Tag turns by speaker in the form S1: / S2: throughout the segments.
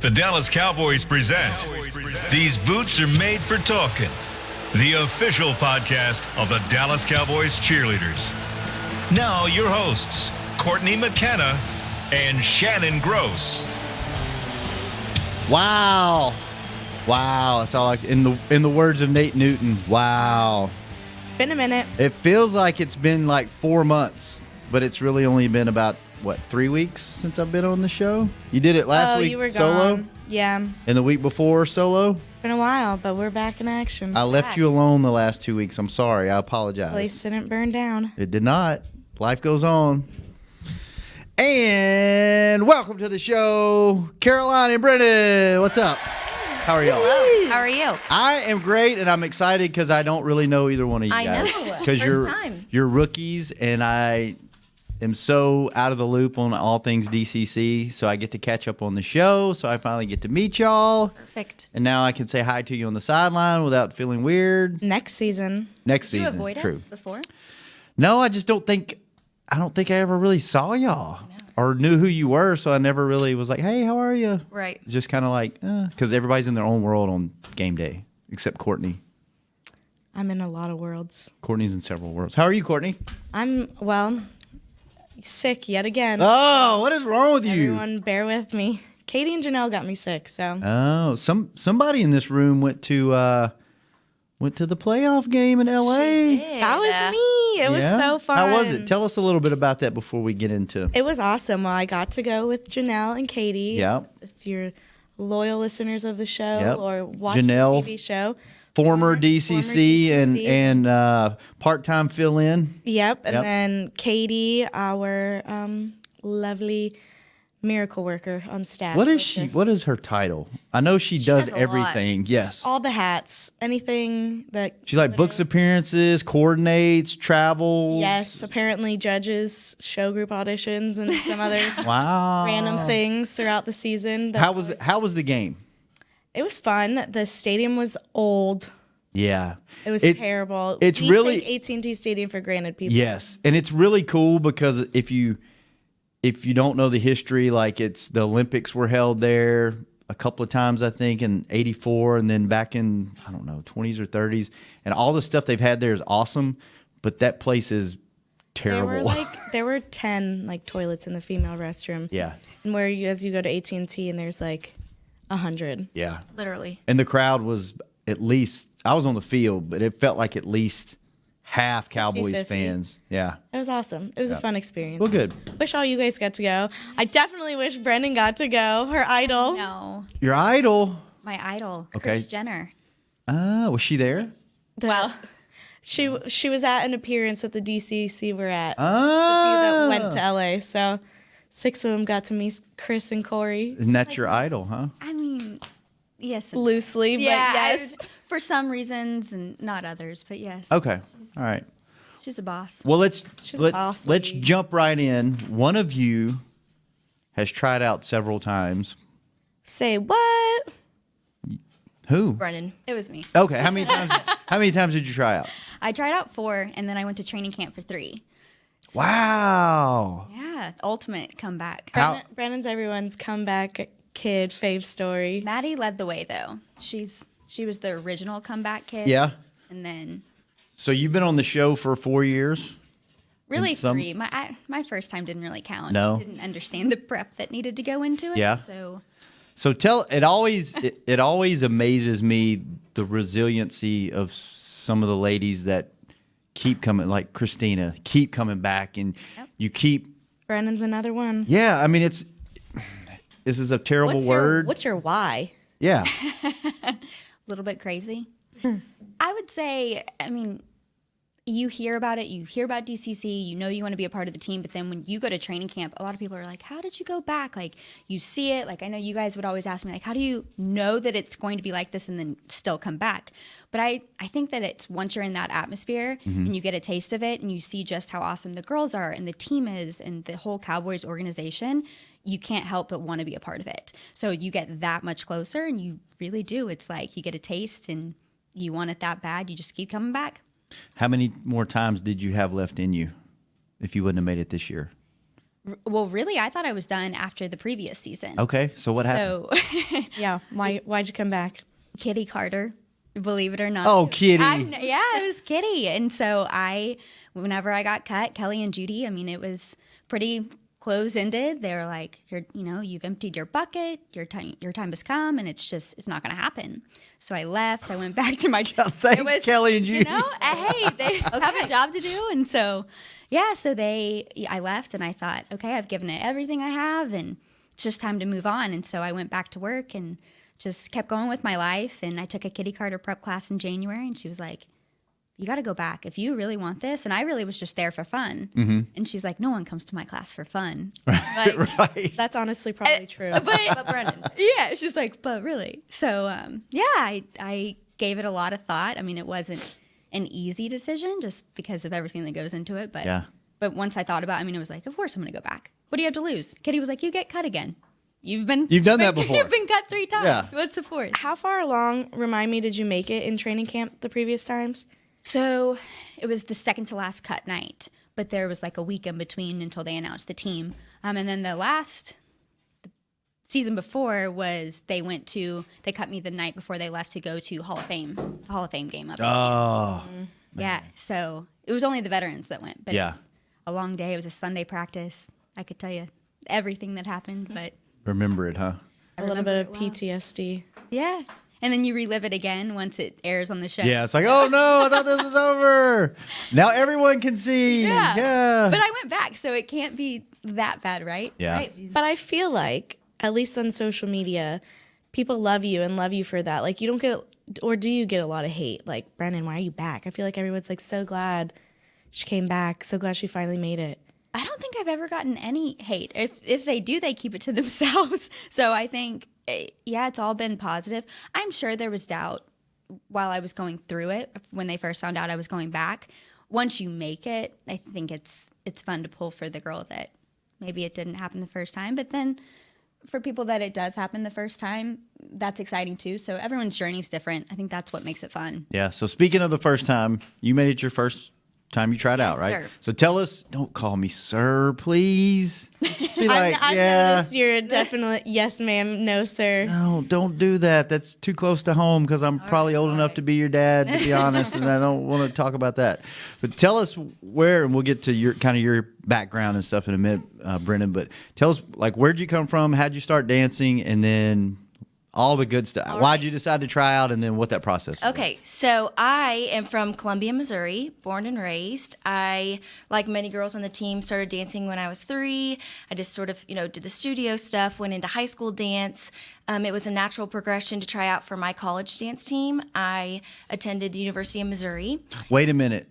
S1: The Dallas Cowboys present These Boots Are Made for Talking, the official podcast of the Dallas Cowboys cheerleaders. Now your hosts, Courtney McKenna and Shannon Gross.
S2: Wow. That's all in the words of Nate Newton. Wow.
S3: It's been a minute.
S2: It feels like it's been like 4 months, but it's really only been about 3 weeks since I've been on the show? You did it last week
S3: you were
S2: solo?
S3: gone. Yeah.
S2: And the week before solo?
S3: It's been a while, but we're back in action.
S2: I left you alone the last 2 weeks. I'm sorry. I apologize.
S3: The place didn't burn down.
S2: It did not. Life goes on. And welcome to the show, Caroline and Brennan. What's up? How are y'all?
S4: Hello. How are you?
S2: I am great, and I'm excited because I don't really know either one of you guys.
S4: I know.
S2: Because
S4: time.
S2: you're rookies, and I am so out of the loop on all things DCC, so I get to catch up on the show, so I finally get to meet y'all.
S4: Perfect.
S2: And now I can say hi to you on the sideline without feeling weird.
S3: Next season.
S2: Next
S4: Did you
S2: season,
S4: avoid
S2: true.
S4: us before?
S2: No, I just don't think I ever really saw y'all or knew who you were, so I never really was like, hey, how are you?
S4: Right.
S2: Just kind of like, because everybody's in their own world on game day, except Courtney.
S3: I'm in a lot of worlds.
S2: Courtney's in several worlds. How are you, Courtney?
S3: I'm, sick yet again.
S2: Oh, what is wrong with you?
S3: Everyone bear with me. Katie and Janelle got me sick, so.
S2: Oh, somebody in this room went to the playoff game in LA.
S3: That was me. It was so fun.
S2: How was it? Tell us a little bit about that before we get into.
S3: It was awesome. Well, I got to go with Janelle and Katie.
S2: Yep.
S3: If you're loyal listeners of the show
S2: Yep.
S3: or watch
S2: Janelle,
S3: the TV show.
S2: Former DCC and part-time fill-in.
S3: Yep. And
S2: Yep.
S3: then Katie, our lovely miracle worker on staff.
S2: What is she? What is her title? I know she does
S4: does a
S2: everything. Yes.
S3: All the hats. Anything that.
S2: She books appearances, coordinates, travels.
S3: Yes. Apparently judges show group auditions and some other
S2: Wow.
S3: random things throughout the season.
S2: How was the game?
S3: It was fun. The stadium was old.
S2: Yeah.
S3: It was terrible.
S2: It's
S3: we
S2: really
S3: take AT&T Stadium for granted, people.
S2: Yes, and it's really cool because if you don't know the history, like the Olympics were held there a couple of times, I think, in '84, and then back in 20s or 30s, and all the stuff they've had there is awesome, but that place is terrible.
S3: There were 10 toilets in the female restroom.
S2: Yeah,
S3: And as you go to AT&T and there's 100.
S2: yeah,
S4: Literally.
S2: and the crowd was at least. I was on the field, but it felt like at least half Cowboys
S3: 50-50.
S2: fans. Yeah.
S3: It was awesome. It was a fun experience.
S2: Well, good.
S3: Wish all you guys got to go. I definitely wish Brennan got to go, her idol.
S4: No.
S2: Your idol.
S4: My idol,
S2: Okay.
S4: Kris Jenner.
S2: Was she there?
S4: Well,
S3: She was at an appearance that the DCC were at.
S2: Ah.
S3: That went to LA. So 6 of them got to meet Chris and Corey.
S2: Isn't that your idol, huh?
S4: I mean, yes.
S3: Loosely,
S4: Yeah,
S3: but yes.
S4: for some reasons and not others, but yes.
S2: Okay. All right.
S4: She's a boss.
S2: Well, let's
S3: bossy.
S2: jump right in. One of you has tried out several times.
S3: Say what?
S2: Who?
S4: Brennan. It was me.
S2: Okay. How many times? How many times did you try out?
S4: I tried out 4, and then I went to training camp for 3.
S2: Wow.
S4: Yeah, ultimate comeback.
S2: How?
S3: Brennan's everyone's comeback kid fave story.
S4: Maddie led the way, though. She was the original comeback kid.
S2: Yeah.
S4: And then
S2: So you've been on the show for 4 years.
S4: really
S2: And some-
S4: 3. My first time didn't really count.
S2: No.
S4: I didn't understand the prep that needed to go into it.
S2: Yeah.
S4: So
S2: So it always amazes me the resiliency of some of the ladies that keep coming, like Christina, keep coming back, and you keep.
S3: Brennan's another one.
S2: Yeah, I mean this is a terrible word.
S3: What's your why?
S2: Yeah.
S4: a little bit crazy. I would say, I mean, you hear about it, you hear about DCC, you know you want to be a part of the team, but then when you go to training camp, a lot of people are like, how did you go back? Like, you see it. Like, I know you guys would always ask me, like, how do you know that it's going to be like this and then still come back? But I think that it's once you're in that atmosphere and you get a taste of it and you see just how awesome the girls are and the team is and the whole Cowboys organization, you can't help but want to be a part of it. So you get that much closer and you really do. It's like you get a taste and you want it that bad, you just keep coming back.
S2: How many more times did you have left in you if you wouldn't have made it this year?
S4: Well, really, I thought I was done after the previous season.
S2: Okay, so what happened?
S4: So,
S3: Yeah. Why'd you come back?
S4: Kitty Carter, believe it or not.
S2: Oh, Kitty.
S4: Yeah, it was Kitty. And so whenever I got cut, Kelly and Judy, I mean, it was pretty close-ended. They were like, you've emptied your bucket, your time has come, and it's not going to happen. So I left. I went back to my job.
S2: Thanks, Kelly and Judy.
S4: Hey, they have a job to do. And so, I left and I thought, okay, I've given it everything I have and it's just time to move on. And so I went back to work and just kept going with my life. And I took a Kitty Carter prep class in January and she was like, you got to go back if you really want this. And I really was just there for fun. Mm-hmm. And she's like, no one comes to my class for fun. Like,
S2: Right.
S3: That's honestly probably true.
S4: But Brennan. Yeah, she's like, but really. So, I gave it a lot of thought. I mean, it wasn't an easy decision just because of everything that goes into it. But once I thought about it, I mean, it was like, of course I'm going to go back. What do you have to lose? Kitty was like, you get cut again. You've done that before. You've been cut 3 times. Yeah. What's the fourth?
S3: How far along, remind me, did you make it in training camp the previous times?
S4: So it was the second to last cut night, but there was like a week in between until they announced the team. And then the season before was they cut me the night before they left to go to the Hall of Fame game up.
S2: Oh.
S4: Yeah. So it was only the veterans that went, but
S2: Yeah.
S4: it was a long day. It was a Sunday practice. I could tell you everything that happened, but
S2: Remember it, huh?
S3: A little bit of PTSD.
S4: yeah. And then you relive it again once it airs on the show.
S2: Yeah, it's like, oh no, I thought this was over. Now everyone can see. Yeah.
S4: But I went back, so it can't be that bad, right?
S2: Yeah.
S4: Right.
S3: But I feel like, at least on social media, people love you and love you for that. Like, you don't get, or do you get a lot of hate? Like, Brennan, why are you back? I feel like everyone's like, so glad she came back. So glad she finally made it.
S4: I don't think I've ever gotten any hate. If they do, they keep it to themselves. So I think, it's all been positive. I'm sure there was doubt while I was going through it when they first found out I was going back. Once you make it, I think it's fun to pull for the girl that maybe it didn't happen the first time. But then for people that it does happen the first time, that's exciting too. So everyone's journey is different. I think that's what makes it fun.
S2: Yeah. So speaking of the first time, you made it your first time you tried out, right?
S4: Sir.
S2: So tell us, don't call me sir, please. Just be like,
S3: I
S2: yeah.
S3: noticed you're a definite yes, ma'am, no, sir.
S2: No, don't do that. That's too close to home because I'm probably old enough to be your dad, to be honest, and I don't want to talk about that. But tell us where, and we'll get to your background and stuff in a minute, Brennan. But tell us, like, where'd you come from? How'd you start dancing? And then all the good stuff. Why'd you decide to try out, and then what that process was?
S5: Okay, so I am from Columbia, Missouri, born and raised. I, like many girls on the team, started dancing when I was 3. I just sort of, did the studio stuff, went into high school dance. It was a natural progression to try out for my college dance team. I attended the University of Missouri.
S2: Wait a minute.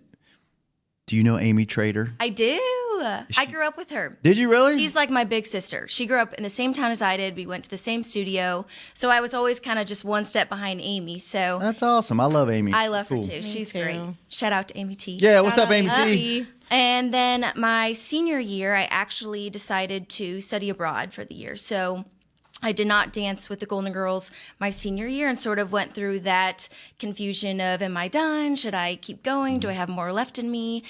S2: Do you know Amy Trader?
S5: I do. I grew up with her.
S2: Did you really?
S5: She's like my big sister. She grew up in the same town as I did. We went to the same studio. So I was always kind of just one step behind Amy. So
S2: That's awesome. I love Amy.
S5: I love
S2: Cool.
S5: her too. She's
S3: too.
S5: great. Shout out to Amy T.
S2: Yeah, what's
S3: Shout
S2: up, Amy
S3: out
S2: T?
S5: And then my senior year, I actually decided to study abroad for the year. So I did not dance with the Golden Girls my senior year and sort of went through that confusion of, am I done? Should I keep going? Do I have more left in me?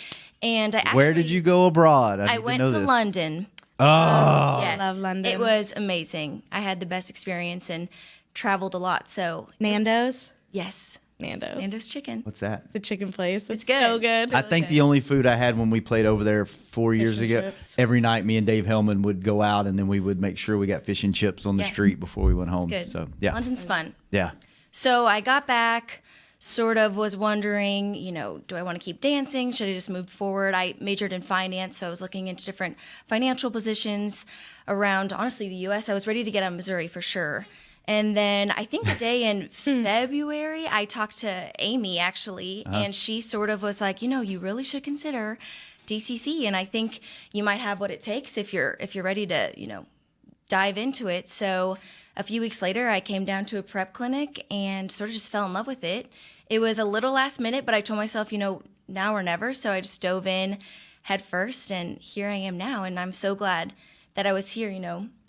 S5: And I actually,
S2: Where did you go abroad?
S5: I went to London.
S2: Oh.
S5: Yes.
S3: Love London.
S5: It was amazing. I had the best experience and traveled a lot. So
S3: Nando's?
S5: yes.
S3: Nando's.
S5: Nando's chicken.
S2: What's that?
S3: It's a chicken place. It's
S5: good.
S3: so good.
S2: I think the only food I had when we played over there 4 years
S3: Fish and
S2: ago,
S3: chips.
S2: every night me and Dave Hellman would go out and then we would make sure we got fish and chips on the
S5: Yeah.
S2: street before we went home.
S5: Good.
S2: So, yeah.
S5: London's fun.
S2: Yeah.
S5: So I got back, sort of was wondering, do I want to keep dancing? Should I just move forward? I majored in finance, so I was looking into different financial positions around, honestly, the U.S. I was ready to get out of Missouri for sure. And then I think a day in February, I talked to Amy, actually, and she sort of was like, you really should consider DCC, and I think you might have what it takes if you're ready to, dive into it. So a few weeks later, I came down to a prep clinic and sort of just fell in love with it. It was a little last minute, but I told myself, now or never. So I just dove in head first, and here I am now. And I'm so glad that I was here.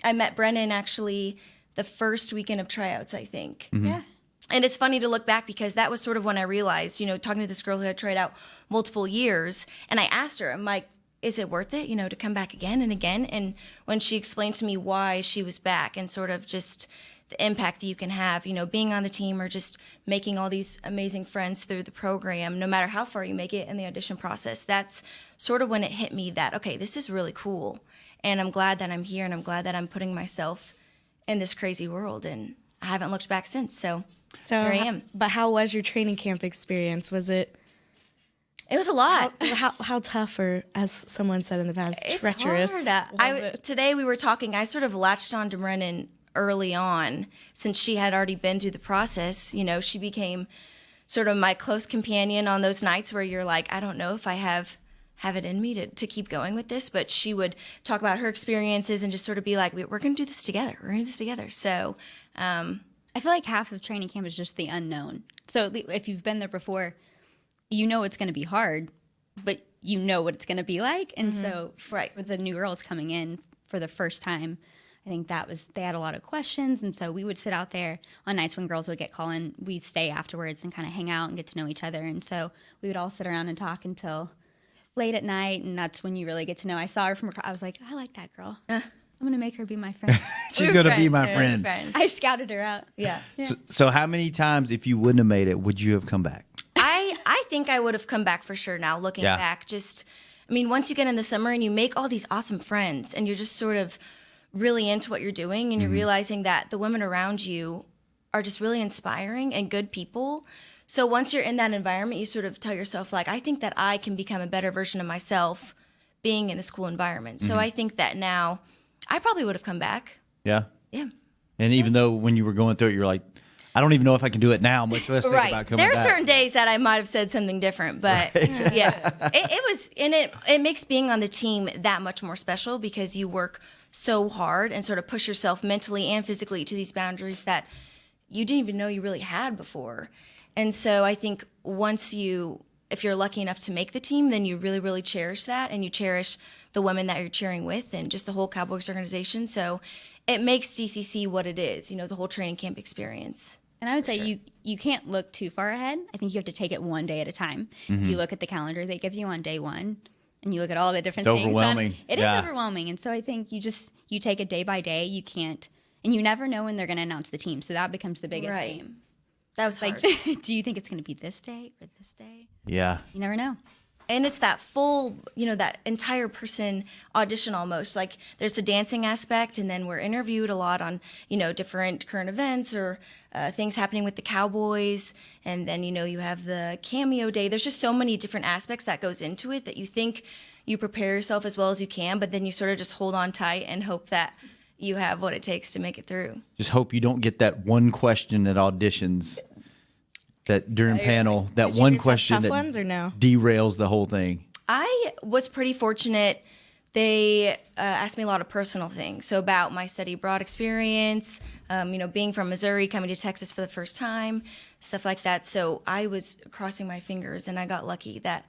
S5: I met Brennan actually the first weekend of tryouts, I think.
S2: Mm-hmm.
S4: Yeah.
S5: And it's funny to look back because that was sort of when I realized, talking to this girl who had tried out multiple years, and I asked her, I'm like, is it worth it, to come back again and again? And when she explained to me why she was back and sort of just the impact that you can have, being on the team or just making all these amazing friends through the program, no matter how far you make it in the audition process, that's sort of when it hit me that, okay, this is really cool. And I'm glad that I'm here, and I'm glad that I'm putting myself in this crazy world. And I haven't looked back since. So here I am.
S3: But how was your training camp experience? Was it?
S5: It was a lot.
S3: How tough, or as someone said in the past,
S5: It's
S3: treacherous?
S5: hard. Today we were talking, I sort of latched on to Brennan early on, since she had already been through the process. She became sort of my close companion on those nights where you're like, I don't know if I have it in me to keep going with this, but she would talk about her experiences and just sort of be like, we're going to do this together. We're going to do this together. So
S4: I feel like half of training camp is just the unknown. So if you've been there before, it's going to be hard, but you know what it's going to be like. And so with the new girls coming in for the first time, I think they had a lot of questions. And so we would sit out there on nights when girls would get called in. We'd stay afterwards and kind of hang out and get to know each other. And so we would all sit around and talk until late at night. And that's when you really get to know. I saw her I was like, I like that girl. I'm going to make her be my friend.
S2: She's going to be my friend.
S4: I scouted her out.
S5: Yeah.
S2: So how many times, if you wouldn't have made it, would you have come back?
S5: I think I would have come back for sure now, looking back. Once you get in the summer and you make all these awesome friends and you're just sort of really into what you're doing, and you're realizing that the women around you are just really inspiring and good people. So once you're in that environment, you sort of tell yourself, like, I think that I can become a better version of myself being in the school environment. So I think that now I probably would have come back.
S2: Yeah.
S5: Yeah.
S2: And even though when you were going through it, you're like, I don't even know if I can do it now, much less think about coming back.
S5: There are certain days that I might have said something different, but it makes being on the team that much more special, because you work so hard and sort of push yourself mentally and physically to these boundaries that you didn't even know you really had before. And so I think if you're lucky enough to make the team, then you really, really cherish that, and you cherish the women that you're cheering with and just the whole Cowboys organization. So it makes DCC what it is, the whole training camp experience.
S4: And I would say you can't look too far ahead. I think you have to take it one day at a time. If you look at the calendar they give you on day one, and you look at all the different things.
S2: Overwhelming.
S4: It is overwhelming. And so I think you take it day by day. You can't, and you never know when they're going to announce the team. So that becomes the biggest game.
S5: That was hard.
S4: Do you think it's going to be this day or this day?
S2: Yeah.
S4: You never know.
S5: And it's that full, that entire person audition almost. Like, there's the dancing aspect, and then we're interviewed a lot on, different current events or things happening with the Cowboys. And then, you have the cameo day. There's just so many different aspects that goes into it that you think you prepare yourself as well as you can, but then you sort of just hold on tight and hope that you have what it takes to make it through.
S2: Just hope you don't get that one question at auditions, that during panel, that one question that
S3: ones or no?
S2: derails the whole thing.
S5: I was pretty fortunate. They asked me a lot of personal things. So about my study abroad experience, being from Missouri, coming to Texas for the first time, stuff like that. So I was crossing my fingers, and I got lucky that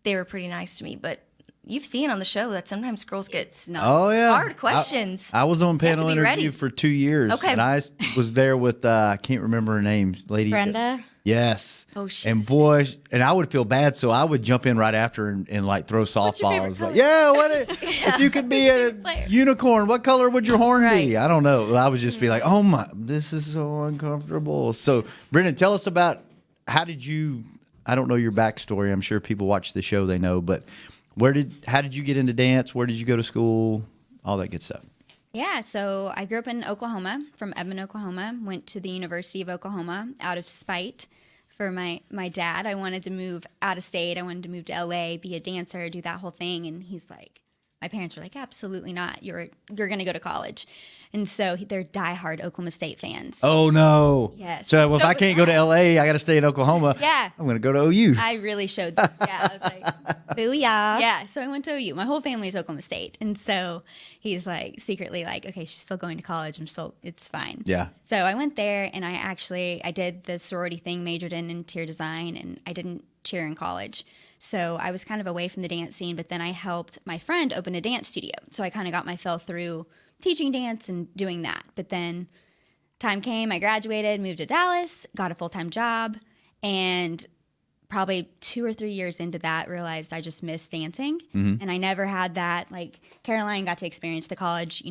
S5: they were pretty nice to me. But you've seen on the show that sometimes girls get hard questions.
S2: I was on panel interview for 2 years.
S5: Okay.
S2: And I was there with, I can't remember her name, lady.
S3: Brenda?
S2: Yes.
S5: Oh, she's
S2: and boy, and I would feel bad, so I would jump in right after and like throw softballs. Like, if you could be a unicorn, what color would your horn be? I don't know. I would just be like, oh my, this is so uncomfortable. So, Brennan, tell us about I don't know your backstory. I'm sure people watch the show, they know, but how did you get into dance? Where did you go to school? All that good stuff.
S4: Yeah, so I grew up in Oklahoma, from Edmond, Oklahoma. Went to the University of Oklahoma out of spite for my dad. I wanted to move out of state. I wanted to move to LA, be a dancer, do that whole thing. And he's like, my parents were like, absolutely not. You're going to go to college. And so they're diehard Oklahoma State fans.
S2: Oh, no.
S4: Yes.
S2: So if I can't go to LA, I got to stay in Oklahoma.
S4: Yeah.
S2: I'm going to go to OU.
S4: I really showed them. Yeah. I was like,
S3: booyah.
S4: Yeah. So I went to OU. My whole family is Oklahoma State. And so he's like secretly like, okay, she's still going to college. It's fine.
S2: Yeah.
S4: So I went there, and I did the sorority thing, majored in interior design, and I didn't cheer in college. So I was kind of away from the dance scene, but then I helped my friend open a dance studio. So I kind of got my fill through teaching dance and doing that. But then time came, I graduated, moved to Dallas, got a full-time job, and probably 2 or 3 years into that, realized I just missed dancing. And I never had that. Like, Caroline got to experience the college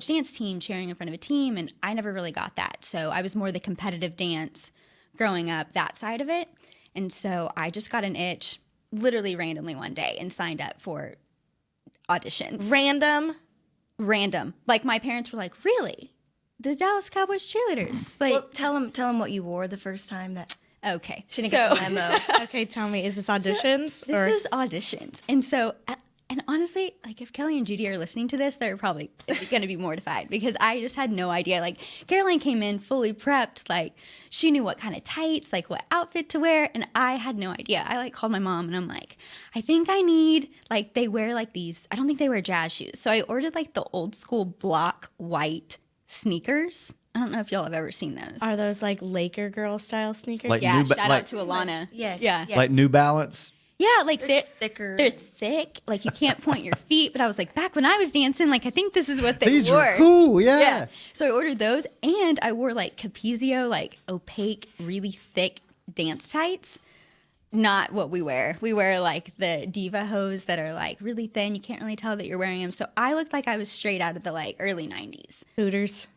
S4: dance team, cheering in front of a team, and I never really got that. So I was more the competitive dance growing up, that side of it. And so I just got an itch literally randomly one day and signed up for auditions. Random. Like, my parents were like, really? The Dallas Cowboys cheerleaders? Like,
S5: Well, tell them what you wore the first time. That
S4: okay.
S5: she didn't get the memo.
S3: Okay, tell me, is this auditions?
S4: This is auditions. And so, and honestly, like, if Kelly and Judy are listening to this, they're probably going to be mortified because I just had no idea. Like, Caroline came in fully prepped. Like, she knew what kind of tights, like what outfit to wear. And I had no idea. I like called my mom and I'm like, I think I need, like, they wear like these, I don't think they wear jazz shoes. So I ordered like the old school block white sneakers. I don't know if y'all have ever seen those.
S3: Are those like Laker girl style sneakers?
S2: Like
S4: Yeah,
S2: New Ba-
S4: shout
S2: like-
S4: out to Alana.
S5: Yes.
S4: Yeah.
S5: Yes.
S2: Like New Balance.
S4: Yeah, like
S5: They're just thicker.
S4: They're thick. Like, you can't point your feet. But I was like, back when I was dancing, like, I think this is what they
S2: These
S4: wore.
S2: are cool, yeah.
S4: So I ordered those, and I wore like Capizio, like opaque, really thick dance tights. Not what we wear. We wear like the diva hose that are like really thin. You can't really tell that you're wearing them. So I looked like I was straight out of the like early 90s.
S3: Hooters.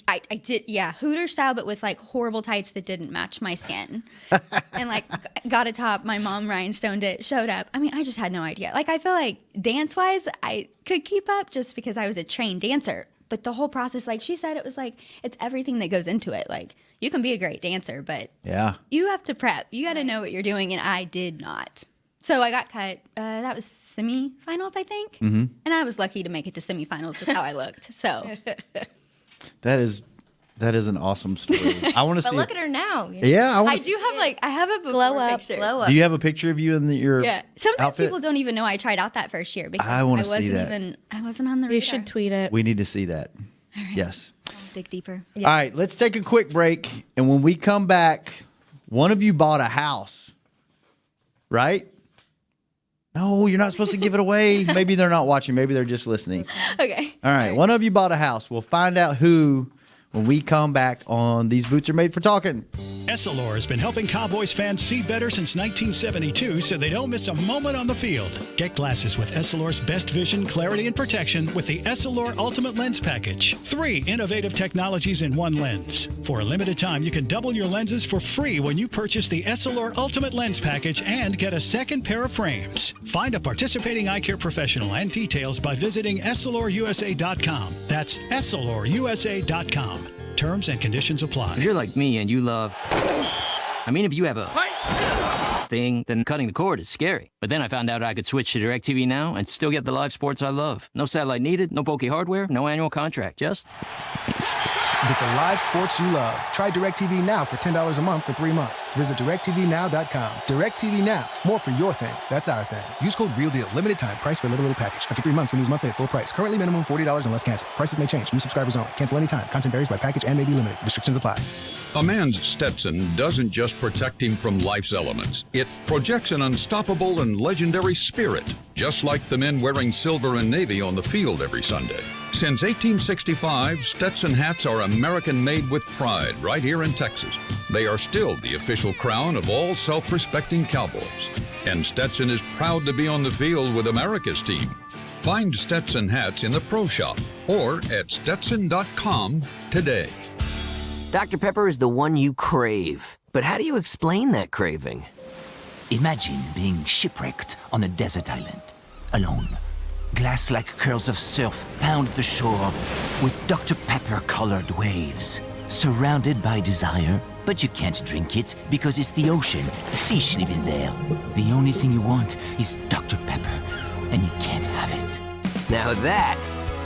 S4: I did, yeah, Hooter style, but with like horrible tights that didn't match my skin. And like got a top. My mom rhinestoned it, showed up. I mean, I just had no idea. Like, I feel like dance wise, I could keep up just because I was a trained dancer. But the whole process, like she said, it was like, it's everything that goes into it. Like, you can be a great dancer, but
S2: Yeah.
S4: you have to prep. You got to know what you're doing. And I did not. So I got cut. That was semifinals, I think. And I was lucky to make it to semifinals with how I looked. So.
S2: That is an awesome story. I want to see.
S5: But look at her now.
S2: Yeah, I want
S4: I
S2: to.
S4: do have like I have a before
S3: Glow up,
S4: picture.
S5: Blow up.
S2: Do you have a picture of you in your
S4: Yeah. Sometimes
S2: outfit?
S4: people don't even know I tried out that first year because
S2: I wanna see
S4: wasn't
S2: that.
S4: even I wasn't on the radar.
S3: You should tweet it.
S2: We need to see that. Yes.
S4: Dig deeper.
S2: All right, let's take a quick break, and when we come back, one of you bought a house, right? No, you're not supposed to give it away. Maybe they're not watching. Maybe they're just listening.
S4: Okay.
S2: All right, one of you bought a house. We'll find out who when we come back on These Boots Are Made for Talking.
S6: Essilor has been helping Cowboys fans see better since 1972 so they don't miss a moment on the field. Get glasses with Essilor's best vision, clarity, and protection with the Essilor Ultimate Lens Package. 3 innovative technologies in one lens. For a limited time, you can double your lenses for free when you purchase the Essilor Ultimate Lens Package and get a second pair of frames. Find a participating eye care professional and details by visiting EssilorUSA.com. That's EssilorUSA.com. Terms and conditions apply.
S7: If you're like me and you love... if you have a thing, then cutting the cord is scary. But then I found out I could switch to DirecTV Now and still get the live sports I love. No satellite needed, no bulky hardware, no annual contract, just...
S8: Get the live sports you love. Try DirecTV Now for $10 a month for 3 months. Visit DirecTVNow.com. DirecTV Now. More for your thing. That's our thing. Use code REALDEAL. Limited time. Price for little package. After 3 months, renews monthly at full price. Currently minimum $40 unless canceled. Prices may change. New subscribers only. Cancel anytime. Content varies by package and may be limited. Restrictions apply.
S9: A man's Stetson doesn't just protect him from life's elements. It projects an unstoppable and legendary spirit, just like the men wearing silver and navy on the field every Sunday. Since 1865, Stetson hats are American-made with pride right here in Texas. They are still the official crown of all self-respecting Cowboys. And Stetson is proud to be on the field with America's team. Find Stetson hats in the Pro Shop or at Stetson.com today.
S10: Dr. Pepper is the one you crave. But how do you explain that craving?
S11: Imagine being shipwrecked on a desert island, alone. Glass-like curls of surf pound the shore with Dr. Pepper-colored waves. Surrounded by desire, but you can't drink it because it's the ocean. Fish live in there. The only thing you want is Dr. Pepper, and you can't have it.
S10: Now that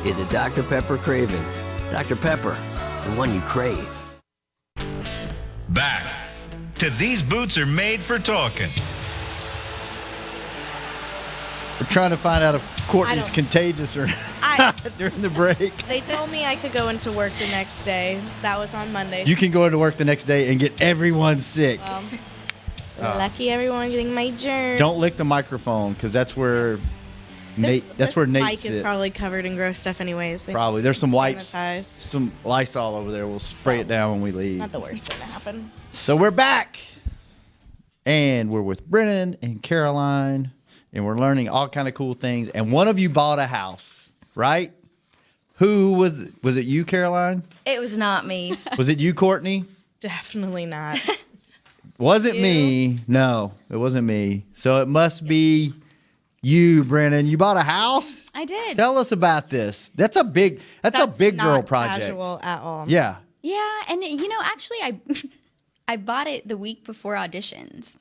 S10: is a Dr. Pepper craving. Dr. Pepper, the one you crave.
S1: Back to These Boots Are Made for Talking.
S2: We're trying to find out if Courtney's
S3: don't-
S2: contagious or not during the break.
S3: They told me I could go into work the next day. That was on Monday.
S2: You can go into work the next day and get everyone sick.
S3: Lucky everyone getting my germ.
S2: Don't lick the microphone because that's where Nate. That's where Nate
S3: mic
S2: sits.
S3: is probably covered in gross stuff anyways.
S2: Probably. There's some wipes,
S3: Sanitized.
S2: some Lysol over there. We'll spray it down when we leave.
S3: Not the worst thing to happen.
S2: So we're back. And we're with Brennan and Caroline, and we're learning all kind of cool things. And one of you bought a house, right? Who was it? Was it you, Caroline?
S5: It was not me.
S2: Was it you, Courtney?
S3: Definitely not.
S2: Wasn't me. No, it wasn't me. So it must be you, Brennan. You bought a house?
S4: I did.
S2: Tell us about this. That's a big girl
S3: not
S2: project.
S3: Casual at all.
S2: Yeah.
S4: Yeah, and actually, I bought it the week before auditions.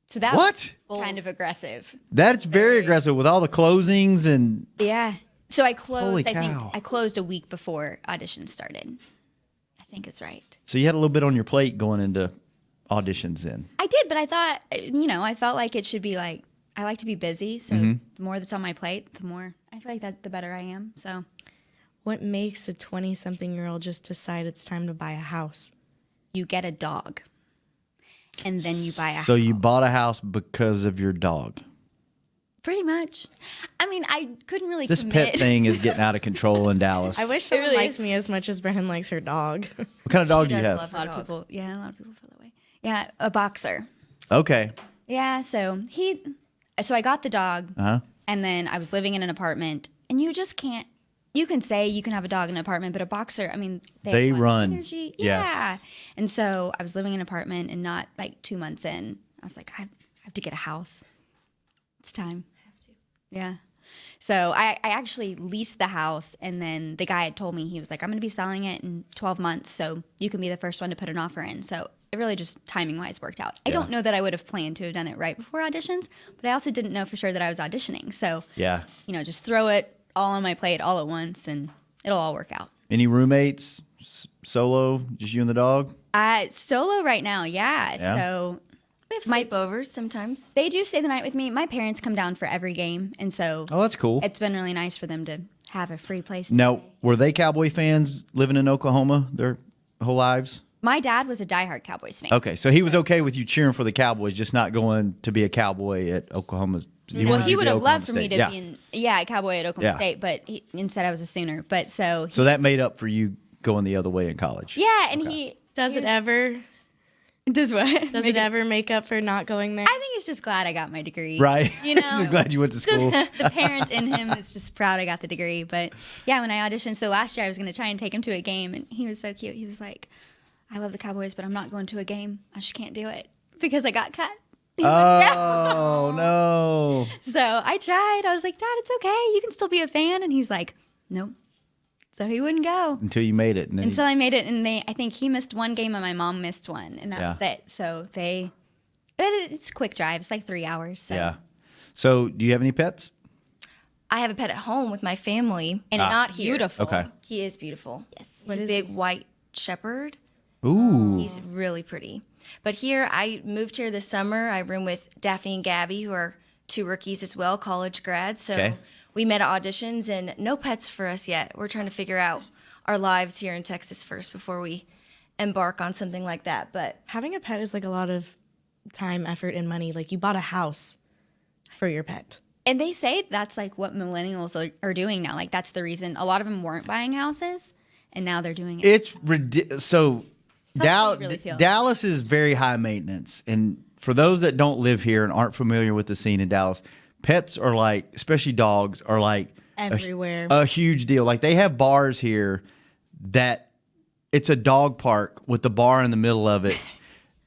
S4: So that
S2: What?
S4: was kind of aggressive.
S2: That's very aggressive with all the closings and
S4: Yeah. So I closed.
S2: Holy
S4: I think
S2: cow.
S4: I closed a week before auditions started. I think it's right.
S2: so you had a little bit on your plate going into auditions then.
S4: I did, but I thought, I felt like it should be like I like to be busy. So the more that's on my plate, the more I feel like that the better I am. So
S3: What makes a 20-something-year-old just decide it's time to buy a house?
S4: you get a dog, and then you buy a house.
S2: So you bought a house because of your dog.
S4: Pretty much. I mean, I couldn't really
S2: This
S4: commit.
S2: pet thing is getting out of control in Dallas.
S3: I wish someone liked me as much as Brennan likes her dog.
S2: What kind of dog
S5: She
S2: do you
S5: does
S2: have?
S5: love
S4: A
S5: her
S4: lot of
S5: dog.
S4: people, a lot of people feel that way. Yeah, a boxer.
S2: Okay.
S4: Yeah, so I got the dog,
S2: Uh-huh.
S4: and then I was living in an apartment, and you just can't. You can say you can have a dog in an apartment, but a boxer, I mean,
S2: They
S4: have a lot of
S2: run.
S4: energy.
S2: Yes.
S4: Yeah, and so I was living in an apartment, and not like 2 months in, I was like, I have to get a house. It's time. I have to. Yeah. So I actually leased the house, and then the guy had told me, he was like, I'm going to be selling it in 12 months, so you can be the first one to put an offer in. So it really just timing-wise worked out. I don't know that I would have planned to have done it right before auditions, but I also didn't know for sure that I was auditioning. So,
S2: Yeah.
S4: just throw it all on my plate all at once, and it'll all work out.
S2: Any roommates? Solo? Just you and the dog?
S4: Solo right now, yeah.
S2: Yeah.
S4: So
S5: We have sleepovers sometimes.
S4: they do stay the night with me. My parents come down for every game, and so
S2: Oh, that's cool.
S4: it's been really nice for them to have a free place. to
S2: Now,
S4: stay.
S2: were they Cowboy fans living in Oklahoma their whole lives?
S4: My dad was a diehard Cowboys fan.
S2: Okay, so he was okay with you cheering for the Cowboys, just not going to be a Cowboy at Oklahoma.
S4: Well, he would have loved for me to
S2: yeah.
S4: be a Cowboy at Oklahoma
S2: Yeah.
S4: State, but instead I was a Sooner. But so
S2: that made up for you going the other way in college.
S4: yeah, and he
S3: Does it ever?
S4: does what?
S3: Does it ever make up for not going there?
S4: I think he's just glad I got my degree.
S2: Right.
S4: You know,
S2: Just glad you went to school.
S4: the parent in him is just proud I got the degree. But yeah, when I auditioned, so last year I was going to try and take him to a game, and he was so cute. He was like, "I love the Cowboys, but I'm not going to a game. I just can't do it because I got cut."
S2: Oh, no.
S4: So I tried. I was like, "Dad, it's okay. You can still be a fan." And he's like, "Nope." So he wouldn't go
S2: Until you made it. And then
S4: until I made it. And I think he missed one game and my mom missed one, and that was it. So it's a quick drive. It's like 3 hours. So.
S2: yeah. So do you have any pets?
S5: I have a pet at home with my family, and
S2: Ah.
S5: not here.
S4: Beautiful.
S2: Okay.
S5: He is beautiful. Yes.
S3: What
S5: He's a
S3: is
S5: big white shepherd.
S2: Ooh.
S5: He's really pretty. But here, I moved here this summer. I room with Daphne and Gabby, who are 2 rookies as well, college grads. So
S2: Okay.
S5: we met at auditions, and no pets for us yet. We're trying to figure out our lives here in Texas first before we embark on something like that. But
S3: Having a pet is like a lot of time, effort, and money. Like you bought a house for your pet.
S4: And they say that's like what millennials are doing now. Like that's the reason a lot of them weren't buying houses, and now they're doing it.
S2: It's ridiculous. So
S4: How do you really feel?
S2: Dallas is very high maintenance. And for those that don't live here and aren't familiar with the scene in Dallas, pets are like, especially dogs, are like
S3: Everywhere.
S2: a huge deal. Like they have bars here that it's a dog park with the bar in the middle of it.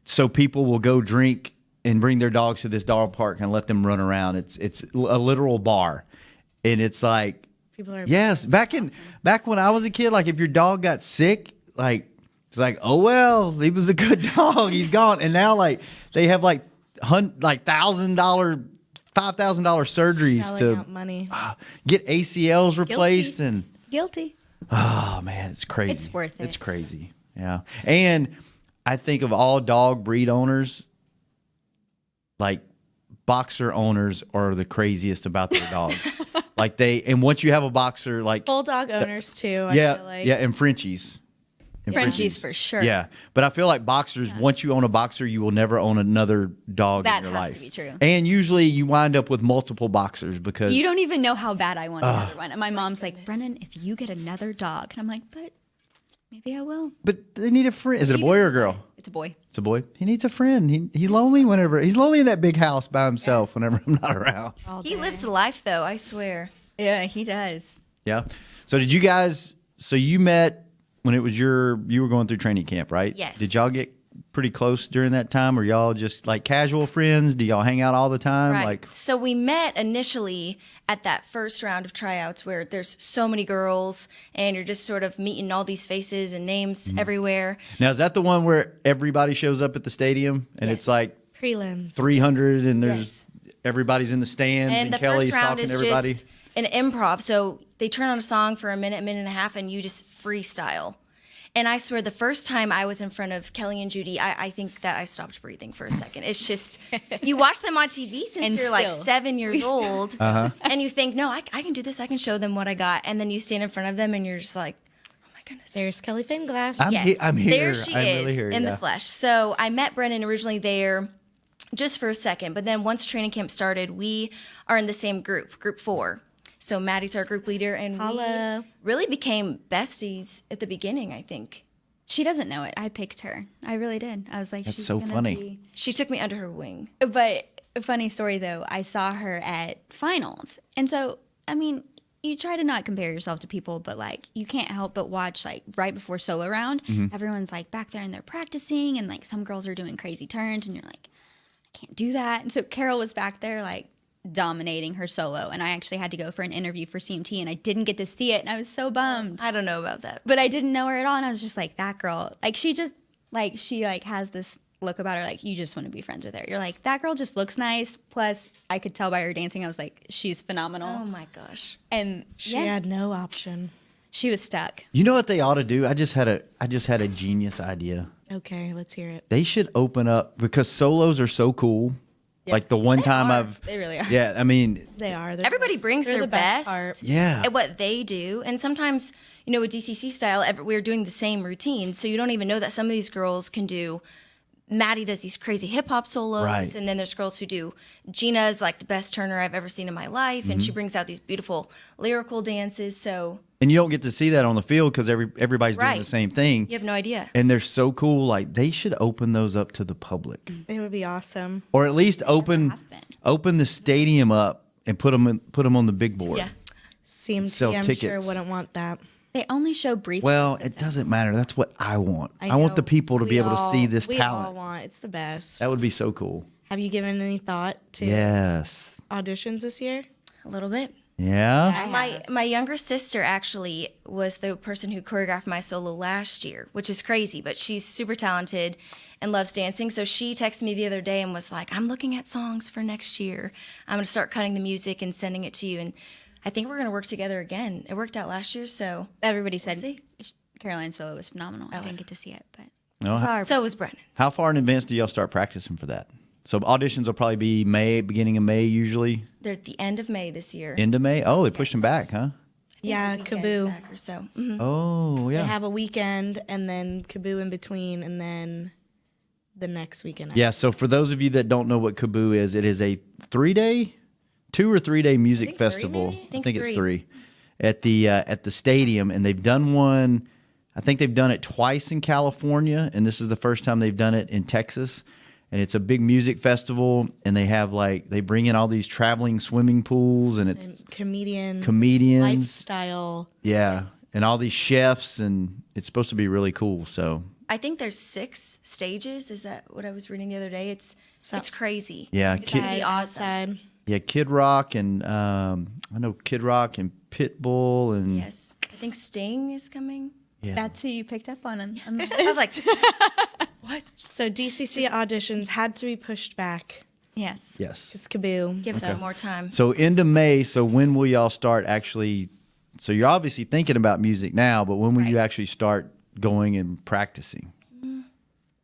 S2: So people will go drink and bring their dogs to this dog park and let them run around. It's a literal bar. And it's like,
S3: People are
S2: yes, back when I was a kid, like if your dog got sick, like it's like, oh well, he was a good dog, he's gone. And now like they have like $1,000, $5,000 surgeries
S3: shelling out
S2: to
S3: money.
S2: get ACLs replaced and
S4: Guilty.
S2: oh man, it's crazy.
S4: It's worth it.
S2: It's crazy. Yeah. And I think of all dog breed owners, like boxer owners are the craziest about their dogs. Like and once you have a boxer, like
S3: Bulldog owners too. I feel like.
S2: yeah, and Frenchies. And
S4: Frenchies for sure.
S2: Yeah, but I feel like boxers. Once you own a boxer, you will never own another dog
S4: That
S2: in your
S4: has
S2: life.
S4: to be true.
S2: And usually, you wind up with multiple boxers because
S4: You don't even know how bad I want another one. And my mom's like, Brennan, if you get another dog. And I'm like, but maybe I will.
S2: But they need a friend. Is it a boy or a girl?
S4: It's a boy.
S2: It's a boy. He needs a friend. He's lonely he's lonely in that big house by himself whenever I'm not around.
S5: He lives the life, though, I swear.
S4: Yeah, he does.
S2: Yeah. So did you guys, you met when you were going through training camp, right?
S5: Yes.
S2: Did y'all get pretty close during that time? Or y'all just like casual friends? Do y'all hang out all the time?
S5: Right. So we met initially at that first round of tryouts where there's so many girls and you're just sort of meeting all these faces and names everywhere.
S2: Now, is that the one where everybody shows up at the stadium and it's like
S3: prelims
S2: 300 and everybody's in the stands and
S5: the
S2: Kelly's
S5: first round
S2: talking
S5: is
S2: to everybody?
S5: just an improv. So they turn on a song for a minute and a half, and you just freestyle. And I swear, the first time I was in front of Kelly and Judy, I think that I stopped breathing for a second. It's just, you watch them on TV since you're like 7 years old, and you think, no, I can do this. I can show them what I got. And then you stand in front of them, and you're just like, oh my goodness.
S3: There's Kelly Finglass.
S2: I'm here.
S5: There she
S2: I'm
S5: is
S2: really here,
S5: in the flesh. So I met Brennan originally there just for a second. But then once training camp started, we are in the same group 4. So Maddie's our group leader, and we really became besties at the beginning, I think.
S4: She doesn't know it. I picked her. I really did. I was like,
S2: That's
S4: she's
S2: so
S4: gonna
S2: funny.
S5: She took me under her wing.
S4: But a funny story, though, I saw her at finals. And so, I mean, you try to not compare yourself to people, but, like, you can't help but watch, like, right before solo round, everyone's, like, back there and they're practicing, and, like, some girls are doing crazy turns, and you're like, I can't do that. And so Carol was back there, like, dominating her solo, and I actually had to go for an interview for CMT, and I didn't get to see it, and I was so bummed.
S5: I don't know about that.
S4: But I didn't know her at all, and I was just like, that girl, like, she has this look about her, like, you just want to be friends with her. You're like, that girl just looks nice, plus I could tell by her dancing, I was like, she's phenomenal.
S5: Oh my gosh.
S4: And
S3: she had no option.
S4: She was stuck.
S2: You know what they ought to do? I just had a genius idea.
S3: Okay, let's hear it.
S2: They should open up, because solos are so cool. Like the one time
S4: They really are.
S2: Yeah, I mean.
S3: They are.
S5: Everybody brings their best
S3: part.
S2: Yeah.
S5: at what they do. And sometimes, with DCC style, we're doing the same routine. So you don't even know that some of these girls can do. Maddie does these crazy hip hop solos.
S2: Right.
S5: And then there's girls who do. Gina's like the best turner I've ever seen in my life. And she brings out these beautiful lyrical dances. So.
S2: And you don't get to see that on the field because everybody's doing the same thing.
S5: You have no idea.
S2: And they're so cool. Like, they should open those up to the public.
S3: It would be awesome.
S2: Or at least open the stadium up and put them on the big board.
S5: Yeah.
S3: CMT, I'm
S2: tickets.
S3: sure, wouldn't want that.
S4: They only show briefly.
S2: Well, it doesn't matter. That's what I want. I want the people to be able to see this talent.
S3: We all want. It's the best.
S2: That would be so cool.
S3: Have you given any thought to auditions this year?
S5: A little bit.
S2: Yeah.
S5: My younger sister actually was the person who choreographed my solo last year, which is crazy, but she's super talented and loves dancing. So she texted me the other day and was like, I'm looking at songs for next year. I'm going to start cutting the music and sending it to you. And I think we're going to work together again. It worked out last year, so
S4: everybody said Caroline's solo was phenomenal. I didn't get to see it, but
S5: so was Brennan.
S2: How far in advance do y'all start practicing for that? So auditions will probably be beginning of May usually?
S5: They're at the end of May this year.
S2: End of May? Oh, they pushed them back, huh?
S3: Yeah, Kaboo.
S5: Or so.
S2: Oh, yeah.
S3: They have a weekend and then Kaboo in between and then the next weekend.
S2: Yeah, so for those of you that don't know what Kaboo is, it is a 2 or 3 day music festival. I think it's 3 at the stadium, and they've done one. I think they've done it twice in California, and this is the first time they've done it in Texas. And it's a big music festival, and they have they bring in all these traveling swimming pools, and it's
S3: comedians, lifestyle.
S2: Yeah, and all these chefs, and it's supposed to be really cool. So
S5: I think there's 6 stages. Is that what I was reading the other day? It's crazy.
S2: Yeah,
S5: it's gonna be awesome.
S2: Yeah, Kid Rock and I know Kid Rock and Pitbull and
S5: yes, I think Sting is coming.
S4: Yeah. That's who you picked up on the list.
S5: I was like,
S3: what? So DCC auditions had to be pushed back.
S4: Yes.
S3: It's Kaboo.
S5: Give us some more time.
S2: So into May. So when will y'all start actually? So you're obviously thinking about music now, but when will you actually start going and practicing?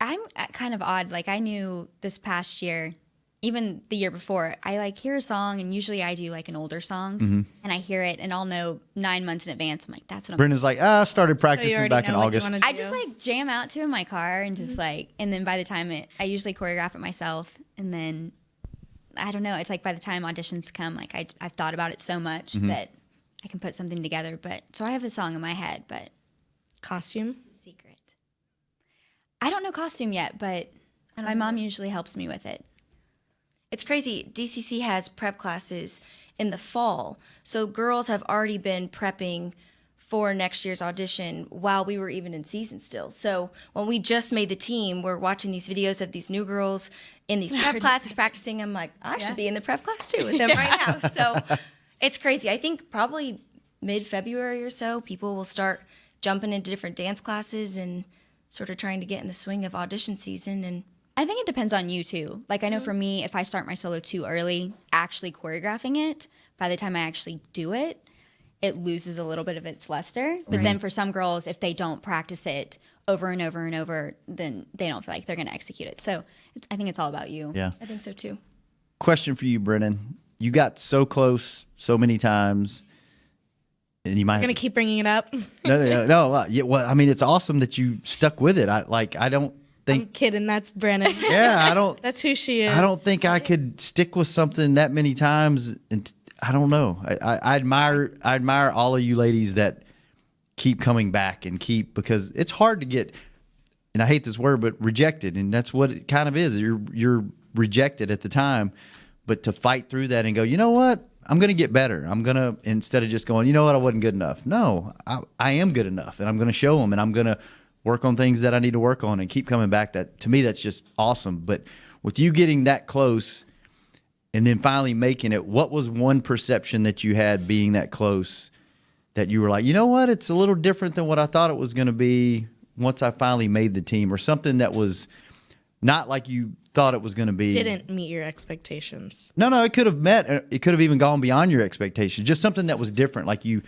S4: I'm kind of odd. Like, I knew this past year, even the year before, I hear a song, and usually I do an older song, and I hear it, and I'll know 9 months in advance. I'm like, that's what I'm
S2: Brenda's like, I started practicing back in August.
S4: I just jam out to in my car and just and then by the time I usually choreograph it myself, and then I don't know. It's by the time auditions come, I've thought about it so much that I can put something together. But so I have a song in my head, but
S3: costume
S4: secret. I don't know costume yet, but my mom usually helps me with it.
S5: It's crazy. DCC has prep classes in the fall. So girls have already been prepping for next year's audition while we were even in season still. So when we just made the team, we're watching these videos of these new girls in these prep classes practicing. I'm like, I should be in the prep class too with them right now. So it's crazy. I think probably mid-February or so, people will start jumping into different dance classes and sort of trying to get in the swing of audition season. And
S4: I think it depends on you too. Like I know for me, if I start my solo too early, actually choreographing it, by the time I actually do it, it loses a little bit of its luster. But then for some girls, if they don't practice it over and over and over, then they don't feel like they're going to execute it. So I think it's all about you.
S2: Yeah.
S5: I think so too.
S2: Question for you, Brennan. You got so close so many times, and you might.
S3: I'm going to keep bringing it up.
S2: No. Yeah, well, I mean, it's awesome that you stuck with it. I don't think.
S3: I'm kidding. That's Brennan.
S2: Yeah, I don't.
S3: That's who she is.
S2: I don't think I could stick with something that many times, and I don't know. I admire all of you ladies that keep coming back and because it's hard to get, and I hate this word, but rejected, and that's what it kind of is. You're rejected at the time, but to fight through that and go, you know what? I'm going to get better. I'm going to, instead of just going, you know what? I wasn't good enough. No, I am good enough, and I'm going to show them, and I'm going to work on things that I need to work on and keep coming back. That, to me, that's just awesome. But with you getting that close and then finally making it, what was one perception that you had being that close that you were like, you know what, it's a little different than what I thought it was going to be once I finally made the team, or something that was not like you thought it was going to be?
S3: Didn't meet your expectations.
S2: No, it could have even gone beyond your expectations. Just something that was different. Like you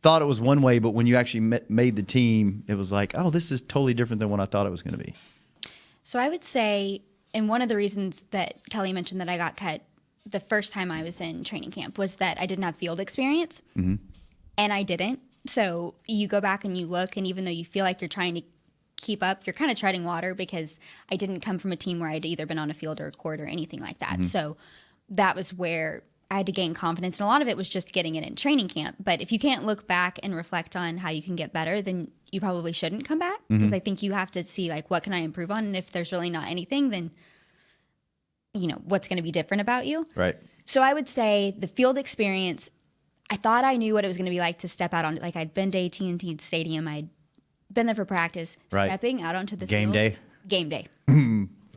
S2: thought it was one way, but when you actually made the team, it was like, oh, this is totally different than what I thought it was going to be.
S4: So I would say, and one of the reasons that Kelly mentioned that I got cut the first time I was in training camp was that I didn't have field experience, and I didn't. So you go back and you look, and even though you feel like you're trying to keep up, you're kind of treading water, because I didn't come from a team where I'd either been on a field or a court or anything like that. So that was where I had to gain confidence, and a lot of it was just getting it in training camp. But if you can't look back and reflect on how you can get better, then you probably shouldn't come back, because I think you have to see, like, what can I improve on? And if there's really not anything, then you know, what's going to be different about you.
S2: Right.
S4: So I would say the field experience, I thought I knew what it was going to be like to step out on, like, I'd been to AT&T Stadium. I'd been there for practice.
S2: Right.
S4: Stepping out onto the
S2: Game
S4: field.
S2: day.
S4: Game day.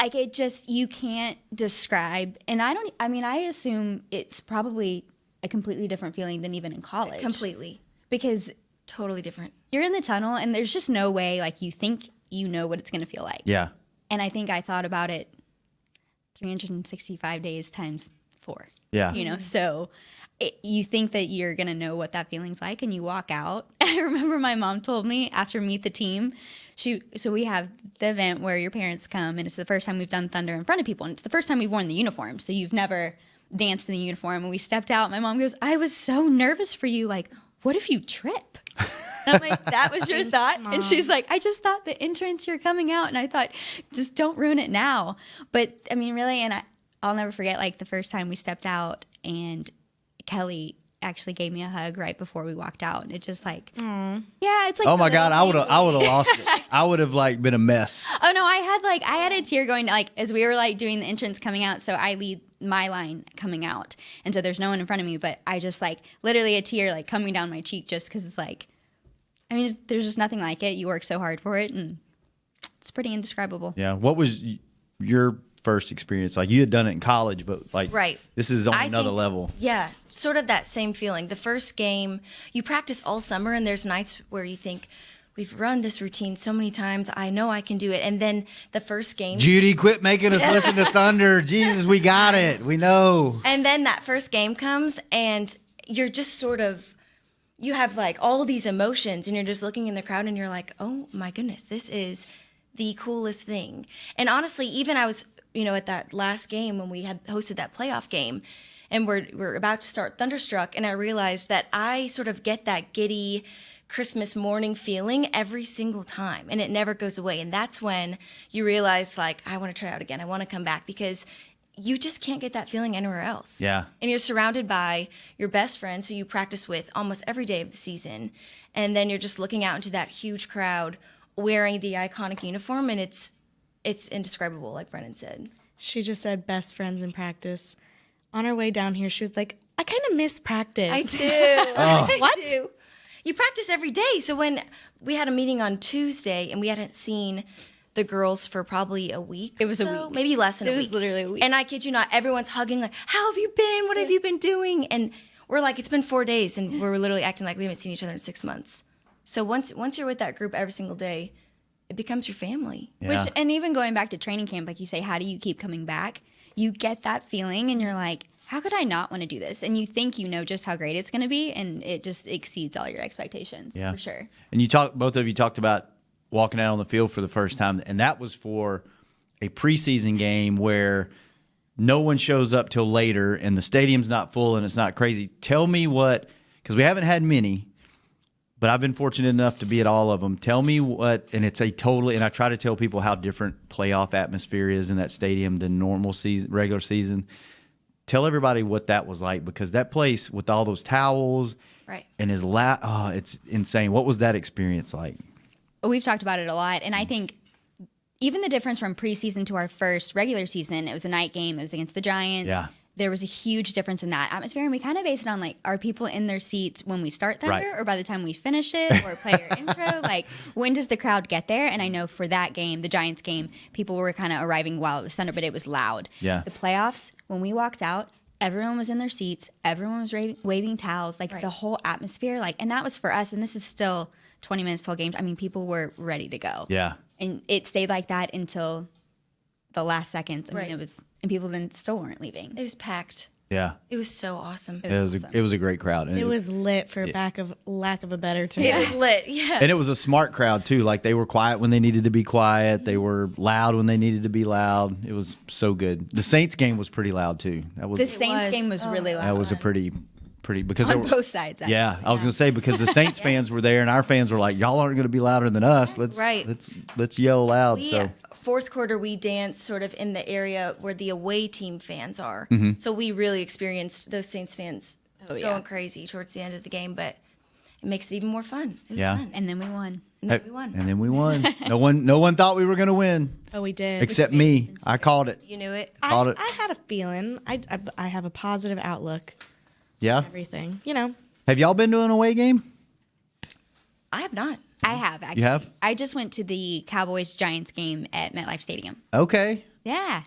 S4: Like, it just, you can't describe. And I assume it's probably a completely different feeling than even in college.
S5: Completely.
S4: Because
S5: totally different.
S4: You're in the tunnel, and there's just no way, like, you think you know what it's going to feel like.
S2: Yeah.
S4: And I think I thought about it 365 days times 4.
S2: Yeah.
S4: You know, so you think that you're going to know what that feeling's like, and you walk out. I remember my mom told me after Meet the Team, so we have the event where your parents come, and it's the first time we've done Thunder in front of people, and it's the first time we've worn the uniform, so you've never danced in the uniform. And we stepped out. My mom goes, I was so nervous for you. Like, what if you trip? And I'm like, that was your thought? Mom. And she's like, I just thought the entrance, you're coming out. And I thought, just don't ruin it now. But I mean, really, and I'll never forget, like, the first time we stepped out, and Kelly actually gave me a hug right before we walked out. And it just like, yeah, it's like,
S2: oh my God, I would have lost it. I would have, like, been a mess.
S4: Oh no, I had a tear going, like, as we were, like, doing the entrance coming out. So I lead my line coming out, and so there's no one in front of me, but I just, like, literally a tear, like, coming down my cheek, just because it's like, I mean, there's just nothing like it. You work so hard for it, and it's pretty indescribable.
S2: Yeah. What was your first experience? Like, you had done it in college, but, like,
S5: right.
S2: This is on another level.
S5: Yeah, sort of that same feeling. The first game, you practice all summer, and there's nights where you think, we've run this routine so many times, I know I can do it. And then the first game,
S2: Judy, quit making us listen to Thunder. Jesus, we got it. We know.
S5: And then that first game comes, and you're just sort of, you have, like, all these emotions, and you're just looking in the crowd, and you're like, oh my goodness, this is the coolest thing. And honestly, even I was, you know, at that last game when we had hosted that playoff game, and we're about to start Thunderstruck, and I realized that I sort of get that giddy Christmas morning feeling every single time, and it never goes away. And that's when you realize, like, I want to try out again. I want to come back, because you just can't get that feeling anywhere else.
S2: Yeah.
S5: And you're surrounded by your best friends who you practice with almost every day of the season. And then you're just looking out into that huge crowd wearing the iconic uniform, and it's it's indescribable, like Brennan said.
S3: She just said best friends in practice. On her way down here, she was like, I kind of miss practice.
S5: I do.
S3: What?
S5: I do. You practice every day. So when we had a meeting on Tuesday and we hadn't seen the girls for probably a week.
S4: It was a week.
S5: Maybe less than a week.
S4: It was literally a week.
S5: And I kid you not, everyone's hugging like, how have you been? What have you been doing? And we're like, it's been 4 days, and we're literally acting like we haven't seen each other in 6 months. So once you're with that group every single day, it becomes your family.
S2: Yeah.
S4: And even going back to training camp, like you say, how do you keep coming back? You get that feeling, and you're like, how could I not want to do this? And you think you know just how great it's going to be, and it just exceeds all your expectations, for sure.
S2: And both of you talked about walking out on the field for the first time, and that was for a preseason game where no one shows up till later, and the stadium's not full, and it's not crazy. Tell me what, because we haven't had many, but I've been fortunate enough to be at all of them. Tell me what, and it's a totally, and I try to tell people how different playoff atmosphere is in that stadium than normal season, regular season. Tell everybody what that was like, because that place with all those towels,
S5: right,
S2: and his it's insane. What was that experience like?
S4: We've talked about it a lot, and I think even the difference from preseason to our first regular season, it was a night game, it was against the Giants.
S2: Yeah.
S4: There was a huge difference in that atmosphere, and we kind of based it on, like, are people in their seats when we start Thunder or by the time we finish it or play our intro? Like, when does the crowd get there? And I know for that game, the Giants game, people were kind of arriving while it was Thunder, but it was loud.
S2: Yeah.
S4: The playoffs, when we walked out, everyone was in their seats, everyone was waving towels, like the whole atmosphere, like, and that was for us, and this is still 20 minutes till games. I mean, people were ready to go.
S2: Yeah.
S4: And it stayed like that until the last seconds. I mean, it was, and people then still weren't leaving.
S5: It was packed.
S2: Yeah.
S5: It was so awesome.
S2: It was a great crowd. And
S3: it was lit for lack of a better term.
S5: It was lit, yeah.
S2: And it was a smart crowd too. Like, they were quiet when they needed to be quiet. They were loud when they needed to be loud. It was so good. The Saints game was pretty loud too.
S4: The Saints game was really loud.
S2: That was a pretty because
S4: on both sides. Actually.
S2: Yeah, I was gonna say, because the Saints fans were there and our fans were like, y'all aren't gonna be louder than us. Let's yell loud.
S5: Fourth quarter, we danced sort of in the area where the away team fans are.
S2: Mm-hmm.
S5: So we really experienced those Saints fans going crazy towards the end of the game, but it makes it even more fun. It was fun.
S4: And then we won.
S2: And then we won. No one thought we were gonna win.
S3: Oh, we did.
S2: Except me. I called it.
S5: You knew it.
S3: I had a feeling. I have a positive outlook.
S2: Yeah.
S3: Everything. You know.
S2: Have y'all been to an away game?
S5: I have not.
S4: I have, actually.
S2: You have?
S4: I just went to the Cowboys-Giants game at MetLife Stadium.
S2: Okay.
S4: Yeah.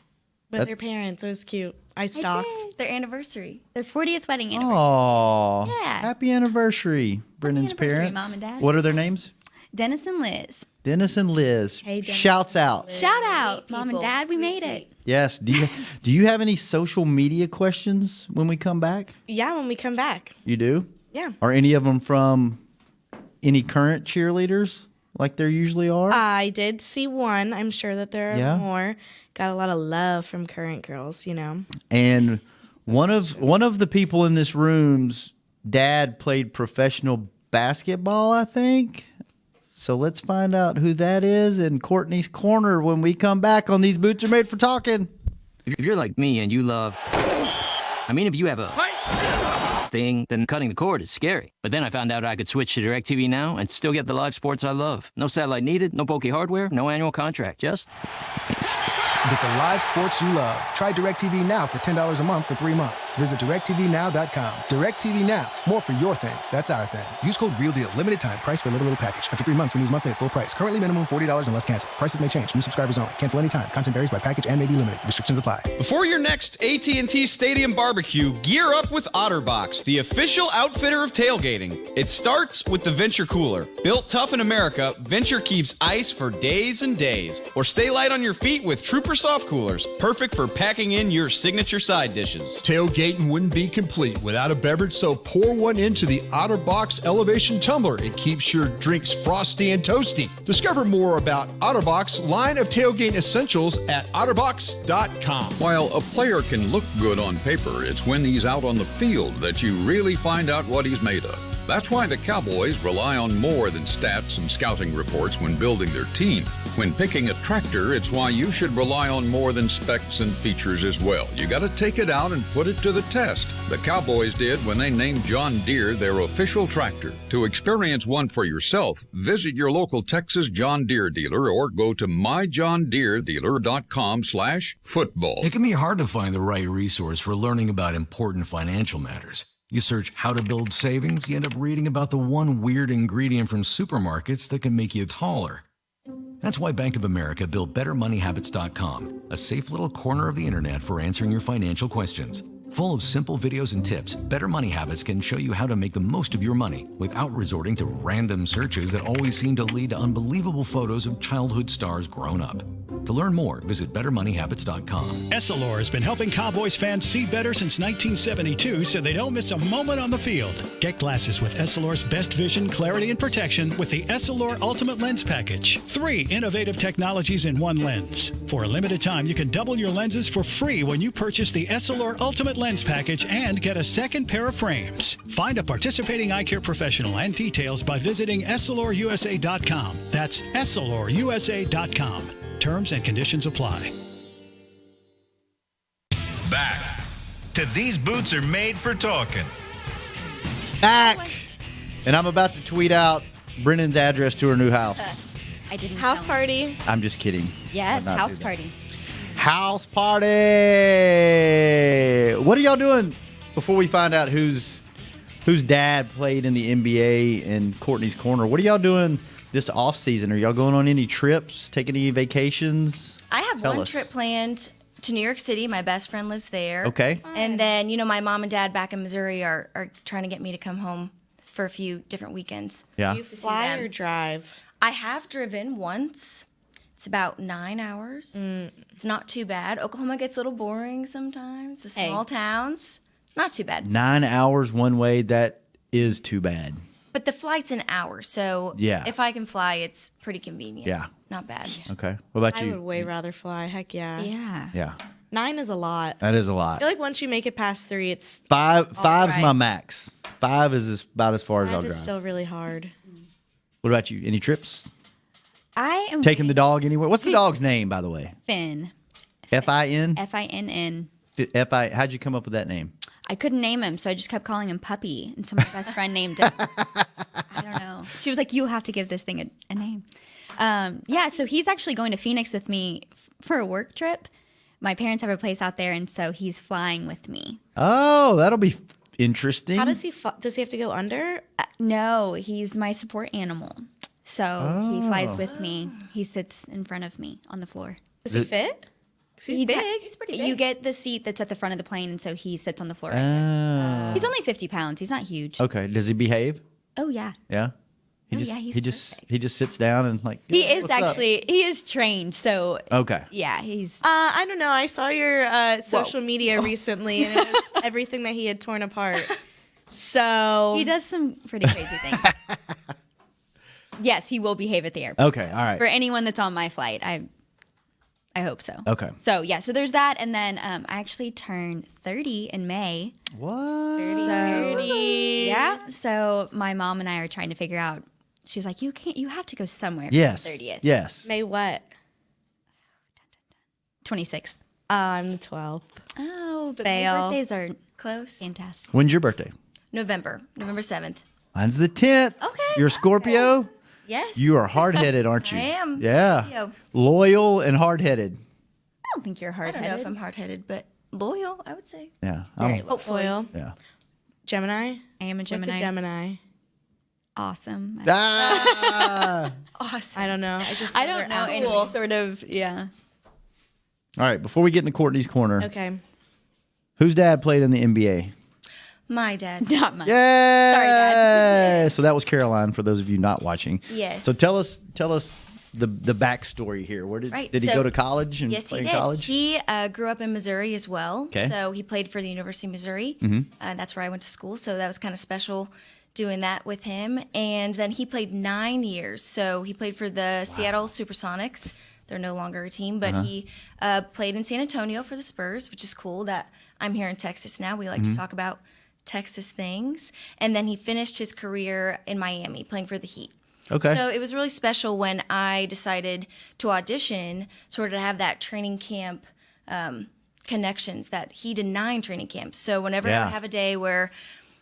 S3: With their parents. It was cute. I stalked.
S5: Their anniversary.
S4: Their 40th wedding anniversary.
S2: Oh.
S4: Yeah.
S2: Happy anniversary, Brennan's
S4: anniversary,
S2: parents.
S4: Mom and Dad.
S2: What are their names?
S4: Dennis and Liz.
S2: Dennis and Liz.
S3: Hey, Dennis.
S2: Shouts out.
S4: Shout out,
S5: Sweet
S4: Mom and
S5: people.
S4: Dad. We
S5: Sweet,
S4: made
S5: sweet.
S4: it.
S2: Yes. Do you have any social media questions when we come back?
S3: Yeah, when we come back.
S2: You do?
S3: Yeah.
S2: Are any of them from any current cheerleaders like there usually are?
S3: I did see one. I'm sure that there are
S2: Yeah.
S3: more. Got a lot of love from current girls, you know.
S2: And one of the people in this room's dad played professional basketball, I think. So let's find out who that is in Courtney's Corner when we come back on These Boots Are Made for Talking.
S7: If you're like me and you love... if you have a thing, then cutting the cord is scary. But then I found out I could switch to DirecTV Now and still get the live sports I love. No satellite needed, no bulky hardware, no annual contract, just...
S8: Get the live sports you love. Try DirecTV Now for $10 a month for 3 months. Visit DirecTVNow.com. DirecTV Now. More for your thing. That's our thing. Use code REALDEAL. Limited time. Price for a little package. After 3 months, renews monthly at full price. Currently minimum $40 unless canceled. Prices may change. New subscribers only. Cancel anytime. Content varies by package and may be limited. Restrictions apply.
S12: Before your next AT&T Stadium barbecue, gear up with OtterBox, the official outfitter of tailgating. It starts with the Venture Cooler. Built tough in America, Venture keeps ice for days and days. Or stay light on your feet with Trooper Soft Coolers. Perfect for packing in your signature side dishes.
S13: Tailgating wouldn't be complete without a beverage, so pour one into the OtterBox Elevation Tumbler. It keeps your drinks frosty and toasty. Discover more about OtterBox line of tailgate essentials at otterbox.com.
S9: While a player can look good on paper, it's when he's out on the field that you really find out what he's made of. That's why the Cowboys rely on more than stats and scouting reports when building their team. When picking a tractor, it's why you should rely on more than specs and features as well. You got to take it out and put it to the test. The Cowboys did when they named John Deere their official tractor. To experience one for yourself, visit your local Texas John Deere dealer or go to myjohndeeredealer.com/football.
S14: It can be hard to find the right resource for learning about important financial matters. You search how to build savings, you end up reading about the one weird ingredient from supermarkets that can make you taller. That's why Bank of America built BetterMoneyHabits.com, a safe little corner of the internet for answering your financial questions. Full of simple videos and tips, Better Money Habits can show you how to make the most of your money without resorting to random searches that always seem to lead to unbelievable photos of childhood stars grown up. To learn more, visit BetterMoneyHabits.com.
S6: Essilor has been helping Cowboys fans see better since 1972 so they don't miss a moment on the field. Get glasses with Essilor's best vision, clarity, and protection with the Essilor Ultimate Lens Package. 3 innovative technologies in one lens. For a limited time, you can double your lenses for free when you purchase the Essilor Ultimate Lens Package and get a second pair of frames. Find a participating eye care professional and details by visiting EssilorUSA.com. That's EssilorUSA.com. Terms and conditions apply.
S1: Back to These Boots Are Made for Talking.
S2: Back. And I'm about to tweet out Brennan's address to her new house.
S4: I didn't.
S3: House party.
S2: I'm just kidding.
S4: Yes,
S2: I'll not
S4: house
S2: do that.
S4: party.
S2: House party. What are y'all doing before we find out whose dad played in the NBA in Courtney's Corner? What are y'all doing this off season? Are y'all going on any trips, taking any vacations?
S5: I have
S2: Tell
S5: one
S2: us.
S5: trip planned to New York City. My best friend lives there.
S2: Okay.
S5: And then, my mom and dad back in Missouri are trying to get me to come home for a few different weekends.
S2: Yeah.
S3: Do you fly or drive?
S5: I have driven once. It's about 9 hours. It's not too bad. Oklahoma gets a little boring sometimes. The small towns, not too bad.
S2: 9 hours one way, that is too bad.
S5: But the flight's an hour, so
S2: Yeah.
S5: if I can fly, it's pretty convenient.
S2: Yeah.
S5: Not bad.
S2: Okay. What about
S3: I
S2: you?
S3: would way rather fly. Heck yeah.
S4: Yeah.
S2: Yeah.
S3: 9 is a lot.
S2: That is a
S3: I
S2: lot.
S3: feel like once you make it past 3, it's
S2: Five's
S3: right.
S2: my max. 5 is about as far as I'll
S3: 5 is
S2: drive.
S3: still really hard.
S2: What about you? Any trips?
S4: I am
S2: Taking the dog anywhere? What's the dog's name, by the way?
S4: Finn.
S2: F-I-N?
S4: Finn.
S2: F-I. How'd you come up with that name?
S4: I couldn't name him, so I just kept calling him Puppy. And so my best friend named him. I don't know. She was like, "You'll have to give this thing a name." Yeah, so he's actually going to Phoenix with me for a work trip. My parents have a place out there, and so he's flying with me.
S2: Oh, that'll be interesting.
S3: How does he does he have to go under?
S4: No, he's my support animal. So he flies with me. He sits in front of me on the floor.
S3: Does he fit? 'Cause he's big.
S4: He's pretty big. You get the seat that's at the front of the plane, and so he sits on the floor right there. He's only 50 pounds. He's not huge.
S2: Okay. Does he behave?
S4: Oh, yeah.
S2: Yeah.
S4: Oh, yeah, he's
S2: he just sits down and like.
S4: He
S2: "Yeah,
S4: is
S2: what's up?"
S4: actually, he is trained, so.
S2: Okay.
S4: Yeah, he's.
S3: I don't know. I saw your social media recently, and it was everything that he had torn apart. So
S4: He does some pretty crazy things. Yes, he will behave at the airport.
S2: Okay. All right.
S4: For anyone that's on my flight, I hope so.
S2: Okay.
S4: So, yeah, so there's that. And then I actually turned 30 in May.
S2: What?
S3: 30.
S4: Yeah. So my mom and I are trying to figure out. She's like, you have to go somewhere
S2: Yes.
S4: for the 30th.
S2: Yes.
S3: May what?
S4: 26th.
S3: I'm the 12th.
S4: Oh, but
S3: Fail.
S4: my birthdays are
S5: Close.
S4: fantastic.
S2: When's your birthday?
S5: November 7th.
S2: Mine's the 10th.
S5: Okay.
S2: You're a Scorpio?
S5: Yes.
S2: You are hard-headed, aren't you?
S5: I am.
S2: Yeah.
S5: Scorpio.
S2: Loyal and hard-headed.
S4: I don't think you're
S5: I
S4: hard-headed.
S5: don't know if I'm hard-headed, but loyal, I would say.
S2: Yeah.
S4: Very
S2: I'm-
S4: hopefully.
S3: Loyal.
S2: yeah.
S3: Gemini.
S4: I am a Gemini.
S3: What's a Gemini?
S4: Awesome.
S2: Ah!
S5: Awesome.
S3: I don't know.
S4: I don't know any sort of, yeah.
S2: All right. Before we get into Courtney's Corner,
S3: Okay.
S2: whose dad played in the NBA?
S5: My dad.
S4: Not mine.
S2: Yeah.
S4: Sorry, Dad.
S2: So that was Caroline. For those of you not watching.
S5: Yes.
S2: So tell us the backstory here. Where did he
S5: so-
S2: go to college and
S5: Yes,
S2: play
S5: he
S2: in
S5: did.
S2: college?
S5: He grew up in Missouri as well.
S2: Okay.
S5: So he played for the University of Missouri. That's where I went to school. So that was kind of special doing that with him. And then he played 9 years. So he played for the Seattle Supersonics. They're no longer a team, but he played in San Antonio for the Spurs, which is cool that I'm here in Texas now. We like to talk about Texas things. And then he finished his career in Miami playing for the Heat.
S2: Okay.
S5: So it was really special when I decided to audition, sort of to have that training camp connections that he did 9 training camps. So whenever I would have a day where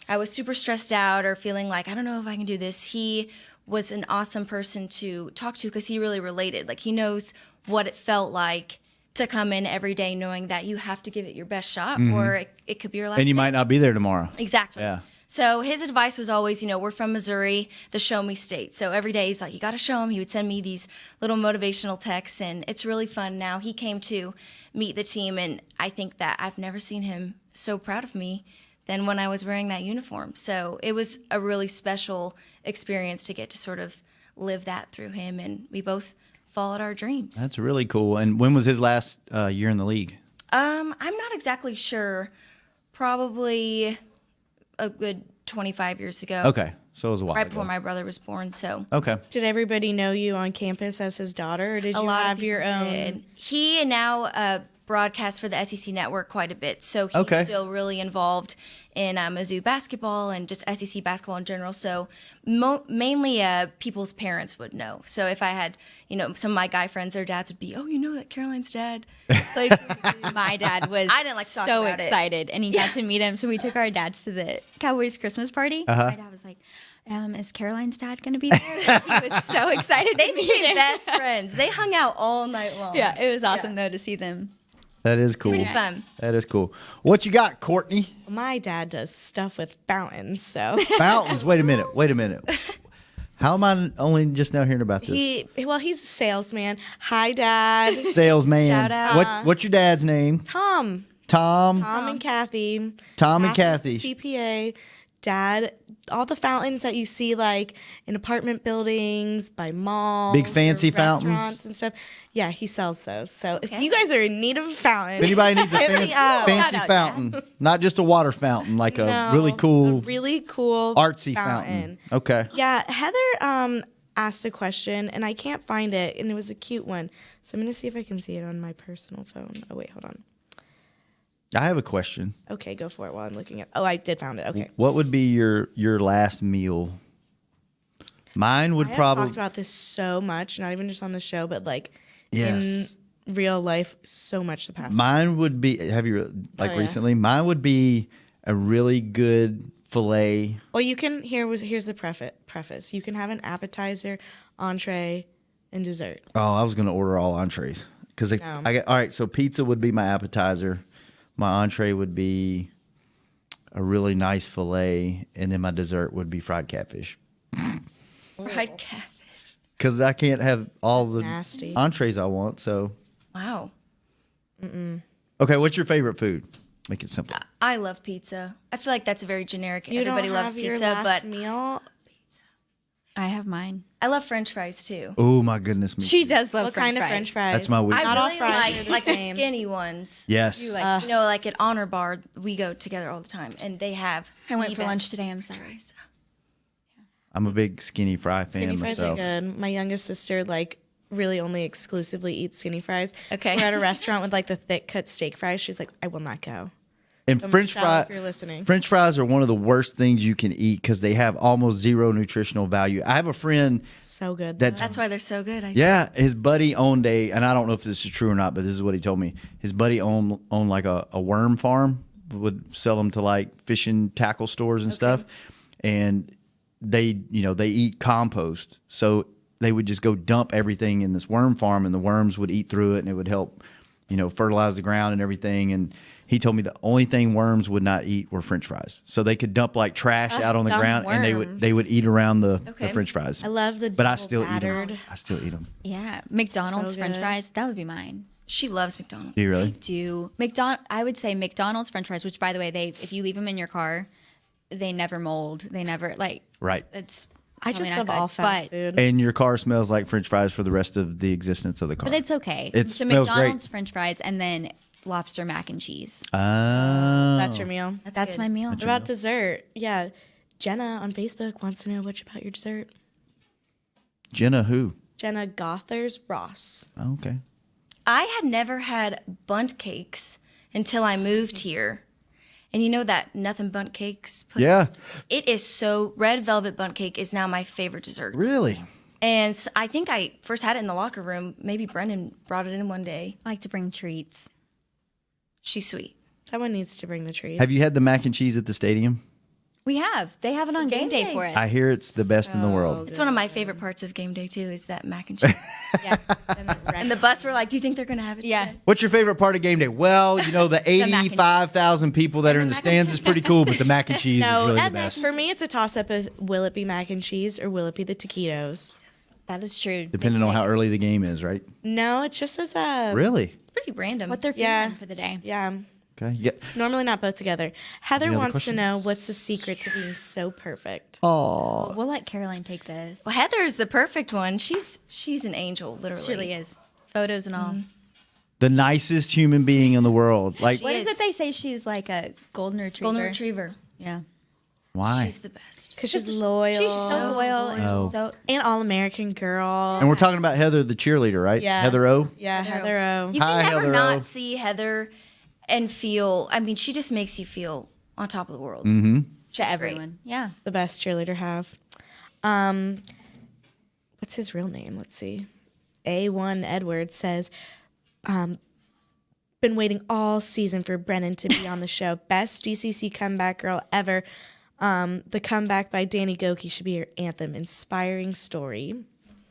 S5: I was super stressed out or feeling like, I don't know if I can do this, he was an awesome person to talk to because he really related. Like, he knows what it felt like to come in every day knowing that you have to give it your best shot or it could be your last
S2: And you
S5: day.
S2: might not be there tomorrow.
S5: Exactly.
S2: Yeah.
S5: So his advice was always, we're from Missouri, the show me state. So every day he's like, you got to show him. He would send me these little motivational texts, and it's really fun now. He came to meet the team, and I think that I've never seen him so proud of me than when I was wearing that uniform. So it was a really special experience to get to sort of live that through him, and we both followed our dreams.
S2: That's really cool. And when was his last year in the league?
S5: I'm not exactly sure. Probably a good 25 years ago.
S2: Okay. So it was a while
S5: right
S2: ago.
S5: before my brother was born. So
S2: Okay.
S3: Did everybody know you on campus as his daughter, or did you have your own?
S5: did. He now broadcasts for the SEC network quite a bit. So he's still really involved in Mizzou basketball and just SEC basketball in general. So mainly people's parents would know. So if I had, some of my guy friends, their dads would be, oh, you know that Caroline's dad.
S4: Like, my dad was
S5: I didn't like to talk
S4: so
S5: about it.
S4: excited, and he got to meet him. So we took our dads to the Cowboys Christmas party. My dad was like, is Caroline's dad going to be there? He was so excited.
S5: They became best friends. They hung out all night long.
S4: Yeah, it was awesome, though, to see them.
S2: That is cool.
S5: Pretty fun.
S2: That is cool. What you got, Courtney?
S3: My dad does stuff with fountains, so.
S2: Fountains. Wait a minute. How am I only just now hearing about this?
S3: He's a salesman. Hi, Dad.
S2: Salesman.
S5: Shout out.
S2: What's your dad's name?
S3: Tom and Kathy.
S2: Tom and
S3: Kathy's
S2: Kathy.
S3: CPA. Dad, all the fountains that you see like in apartment buildings, by malls,
S2: Big fancy
S3: or
S2: fountains?
S3: restaurants and stuff. Yeah, he sells those. So if you guys are in need of a fountain,
S2: If anybody needs a
S3: hit me up.
S2: fancy fountain, not just a water fountain, like a really cool, artsy fountain. Okay.
S3: Yeah, Heather asked a question and I can't find it, and it was a cute one. So I'm gonna see if I can see it on my personal phone. Oh wait, hold on.
S2: I have a question.
S3: Okay, go for it while I'm looking at. Oh, I did found it. Okay.
S2: What would be your last meal? Mine would
S3: I have
S2: probably.
S3: talked about this so much, not even just on the show, but like
S2: Yes.
S3: in real life, so much the past.
S2: Mine would be. Have you recently? Mine would be a really good filet.
S3: Well, you can. Here's the preface. You can have an appetizer, entree, and dessert.
S2: Oh, I was going to order all entrees because
S3: No.
S2: all right. So pizza would be my appetizer. My entree would be a really nice filet, and then my dessert would be fried catfish.
S5: Fried catfish.
S2: Because I can't have all the
S3: nasty.
S2: entrees I want. So
S5: Wow.
S2: okay, what's your favorite food? Make it simple.
S5: I love pizza. I feel like that's very generic.
S3: You
S5: Everybody
S3: don't
S5: loves
S3: have your
S5: pizza,
S3: last
S5: but
S3: meal.
S4: I have mine.
S5: I love French fries too.
S2: Oh my goodness, me.
S4: She does love
S3: What
S4: French
S3: kind
S4: fries.
S3: of French fries?
S2: That's my weakness.
S5: I
S3: Not all
S5: really
S3: fries are
S5: like
S3: the
S5: the
S3: same.
S5: skinny ones.
S2: Yes.
S5: You like, like at Honor Bar, we go together all the time, and they have.
S4: I went
S5: the
S4: for lunch
S5: best
S4: today. I'm sorry.
S5: fries.
S2: I'm a big skinny fry fan
S3: Skinny fries
S2: myself.
S3: are good. My youngest sister really only exclusively eats skinny fries.
S5: Okay.
S3: We're at a restaurant with the thick cut steak fries. She's like, I will not go.
S2: And
S3: So
S2: French
S3: Michelle,
S2: fries.
S3: if you're listening.
S2: French fries are one of the worst things you can eat because they have almost zero nutritional value. I have a friend.
S3: So good.
S2: That's
S5: why they're so good. I think.
S2: Yeah, his buddy owned and I don't know if this is true or not, but this is what he told me. His buddy owned like a worm farm, would sell them to like fishing tackle stores and stuff, and they eat compost, so they would just go dump everything in this worm farm, and the worms would eat through it, and it would help, fertilize the ground and everything. And he told me the only thing worms would not eat were French fries, so they could dump like trash out on the
S3: dumb
S2: ground, and they would eat around the French fries.
S3: I love the
S2: but I
S3: double
S2: still eat
S3: battered.
S2: them. I still eat them.
S4: Yeah, McDonald's
S3: So
S4: French
S3: good.
S4: fries. That would be mine.
S5: She loves McDonald's.
S2: Do you really?
S4: Do I would say McDonald's French fries, which by the way, if you leave them in your car, they never mold. They never
S2: Right.
S4: It's.
S3: I just
S4: probably not
S3: love all
S4: good,
S3: fast
S4: but-
S3: food.
S2: And your car smells like French fries for the rest of the existence of the car.
S4: But it's okay.
S2: It
S4: so
S2: smells
S4: McDonald's
S2: great.
S4: French fries and then lobster mac and cheese.
S2: Oh.
S3: That's your meal.
S4: That's my meal.
S3: What about dessert? Yeah. Jenna on Facebook wants to know about your dessert.
S2: Jenna who?
S3: Jenna Gothers Ross.
S2: Oh, okay.
S5: I had never had bundt cakes until I moved here. And you know that nothing bundt cakes place?
S2: Yeah.
S5: It is so, red velvet bundt cake is now my favorite dessert.
S2: Really?
S5: And I think I first had it in the locker room. Maybe Brennan brought it in one day.
S4: I like to bring treats.
S5: She's sweet.
S3: Someone needs to bring the treat.
S2: Have you had the mac and cheese at the stadium?
S4: We have. They have it on game day for it.
S2: I hear it's the best in the world.
S5: It's one of my favorite parts of game day, too, is that mac and cheese. Yeah. And the bus were like, do you think they're going to have it today?
S2: What's your favorite part of game day? Well, you know, the
S5: mac and cheese.
S2: 85,000 people that are in the stands is pretty cool, but the mac and cheese is really the best.
S3: For me, it's a toss-up of will it be mac and cheese or will it be the taquitos?
S4: That is true.
S2: Depending on how early the game is, right?
S3: No, it's just as a...
S2: Really?
S5: It's pretty random.
S4: What they're feeling for the day.
S3: Yeah.
S2: Okay. Yeah.
S3: It's normally not both together. Heather
S2: Any other
S3: wants to
S2: questions?
S3: know what's the secret to being so perfect.
S2: Oh.
S4: We'll let Caroline take this.
S5: Well, Heather is the perfect one. She's an angel, literally.
S4: She really is. Photos and all.
S2: The nicest human being in the world. Like,
S4: What is it they say she's like a golden retriever?
S5: Golden retriever.
S4: Yeah.
S2: why?
S5: She's the best.
S3: Because she's loyal.
S4: She's so loyal and
S2: Oh.
S4: she's so
S3: An all-American girl.
S2: And we're talking about Heather, the cheerleader, right?
S3: Yeah.
S2: Heather O.
S3: Yeah, Heather O.
S5: You
S2: Hi,
S5: can never
S2: Heather O.
S5: not see Heather and feel, I mean, she just makes you feel on top of the world.
S2: Mm-hmm.
S4: to everyone. Yeah.
S3: The best cheerleader have. What's his real name? Let's see. A1 Edwards says, been waiting all season for Brennan to be on the show. Best DCC comeback girl ever. The comeback by Danny Goki should be your anthem. Inspiring story.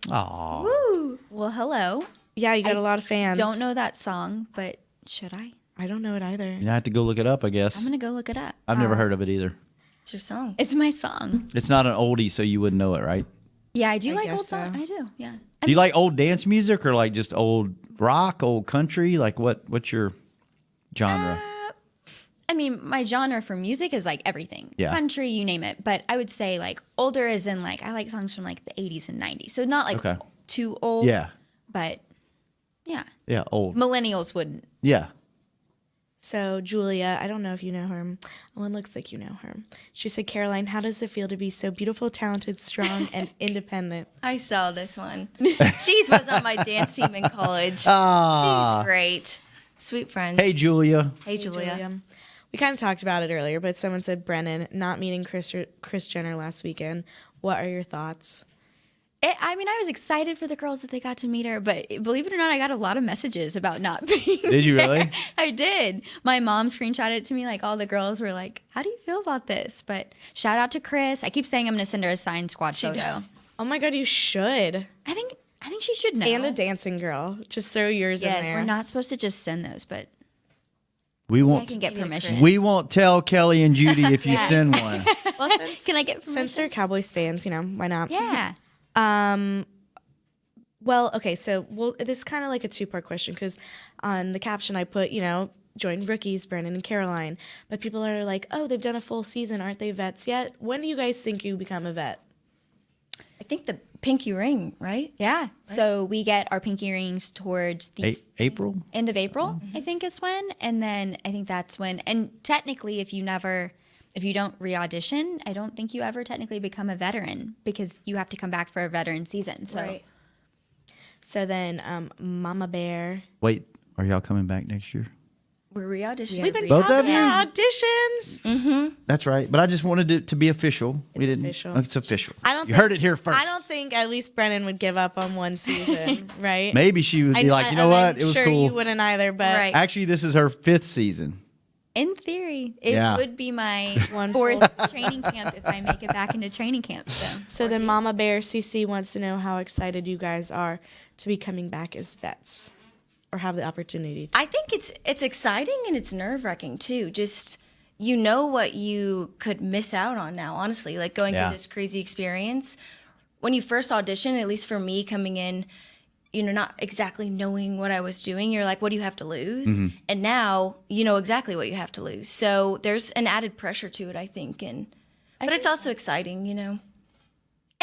S2: Aww.
S4: Woo. Well, hello.
S3: Yeah, you got a lot of fans.
S4: Don't know that song, but should I?
S3: I don't know it either.
S2: You have to go look it up, I guess.
S4: I'm going to go look it up.
S2: I've never heard of it either.
S5: It's your song.
S4: It's my song.
S2: It's not an oldie, so you wouldn't know it, right?
S4: Yeah, I do
S3: I
S4: like
S3: guess
S4: old songs.
S3: so.
S4: I do, yeah.
S2: Do you like old dance music or like just old rock, old country? Like what's your genre?
S4: I mean, my genre for music is like everything.
S2: Yeah.
S4: Country, you name it. But I would say like older is in like, I like songs from like the 80s and 90s. So not like
S2: Okay.
S4: too old.
S2: Yeah.
S4: But yeah.
S2: Yeah, old.
S4: Millennials wouldn't.
S2: Yeah.
S3: So Julia, I don't know if you know her. Oh, it looks like you know her. She said, Caroline, how does it feel to be so beautiful, talented, strong, and independent?
S5: I saw this one. She was on my dance team in college.
S2: Ah.
S5: She's great. Sweet friend.
S2: Hey, Julia.
S5: Hey, Julia.
S3: We kind of talked about it earlier, but someone said Brennan not meeting Kris Jenner last weekend. What are your thoughts?
S4: I mean, I was excited for the girls that they got to meet her, but believe it or not, I got a lot of messages about not being
S2: Did you really?
S4: there. I did. My mom screenshotted it to me. Like all the girls were like, "How do you feel about this?" But shout out to Chris. I keep saying I'm going to send her a signed squad photo.
S3: Does. Oh my God, you should.
S4: I think she should know.
S3: And a dancing girl. Just throw yours in there.
S4: We're not supposed to just send those, but
S2: We
S4: I
S2: won't.
S4: can get permission.
S2: We won't tell Kelly and Judy if you send one.
S3: Well, since,
S4: Can I get permission?
S3: since they're Cowboys fans, why not?
S4: Yeah.
S3: Well, okay, so this is kind of like a two-part question because on the caption I put, joined rookies, Brennan and Caroline. But people are like, oh, they've done a full season. Aren't they vets yet? When do you guys think you become a vet?
S5: I think the pinky ring, right?
S4: Yeah. Right. So we get our pinky rings towards the
S2: April?
S4: End of April, I think is when. And then I think that's when. And technically, if you don't re-audition, I don't think you ever technically become a veteran because you have to come back for a veteran season. So,
S3: Right. So then Mama Bear.
S2: Wait, are y'all coming back next year?
S5: We're re-auditioning.
S3: We've been
S2: Both
S3: talking
S2: of you?
S3: about auditions.
S5: Mm-hmm.
S2: That's right. But I just wanted it to be official. We didn't.
S3: official.
S2: Oh, it's official.
S3: I don't
S2: You
S3: think-
S2: heard it here first.
S3: I don't think at least Brennan would give up on one season, right?
S2: Maybe she would be like, you know what? It was
S3: sure
S2: cool.
S3: you wouldn't either, but
S5: Right.
S2: Actually, this is her 5th season.
S4: in theory, it
S2: Yeah.
S4: would be my
S3: One
S4: fourth training camp if I make it back into training camp.
S3: So then Mama Bear CC wants to know how excited you guys are to be coming back as vets or have the opportunity to.
S5: I think it's exciting and it's nerve-wracking too. Just what you could miss out on now, honestly, like going
S2: Yeah.
S5: through this crazy experience. When you first audition, at least for me coming in, not exactly knowing what I was doing, you're like, what do you have to lose?
S2: Mm-hmm.
S5: And now you know exactly what you have to lose. So there's an added pressure to it, I think. But it's also exciting,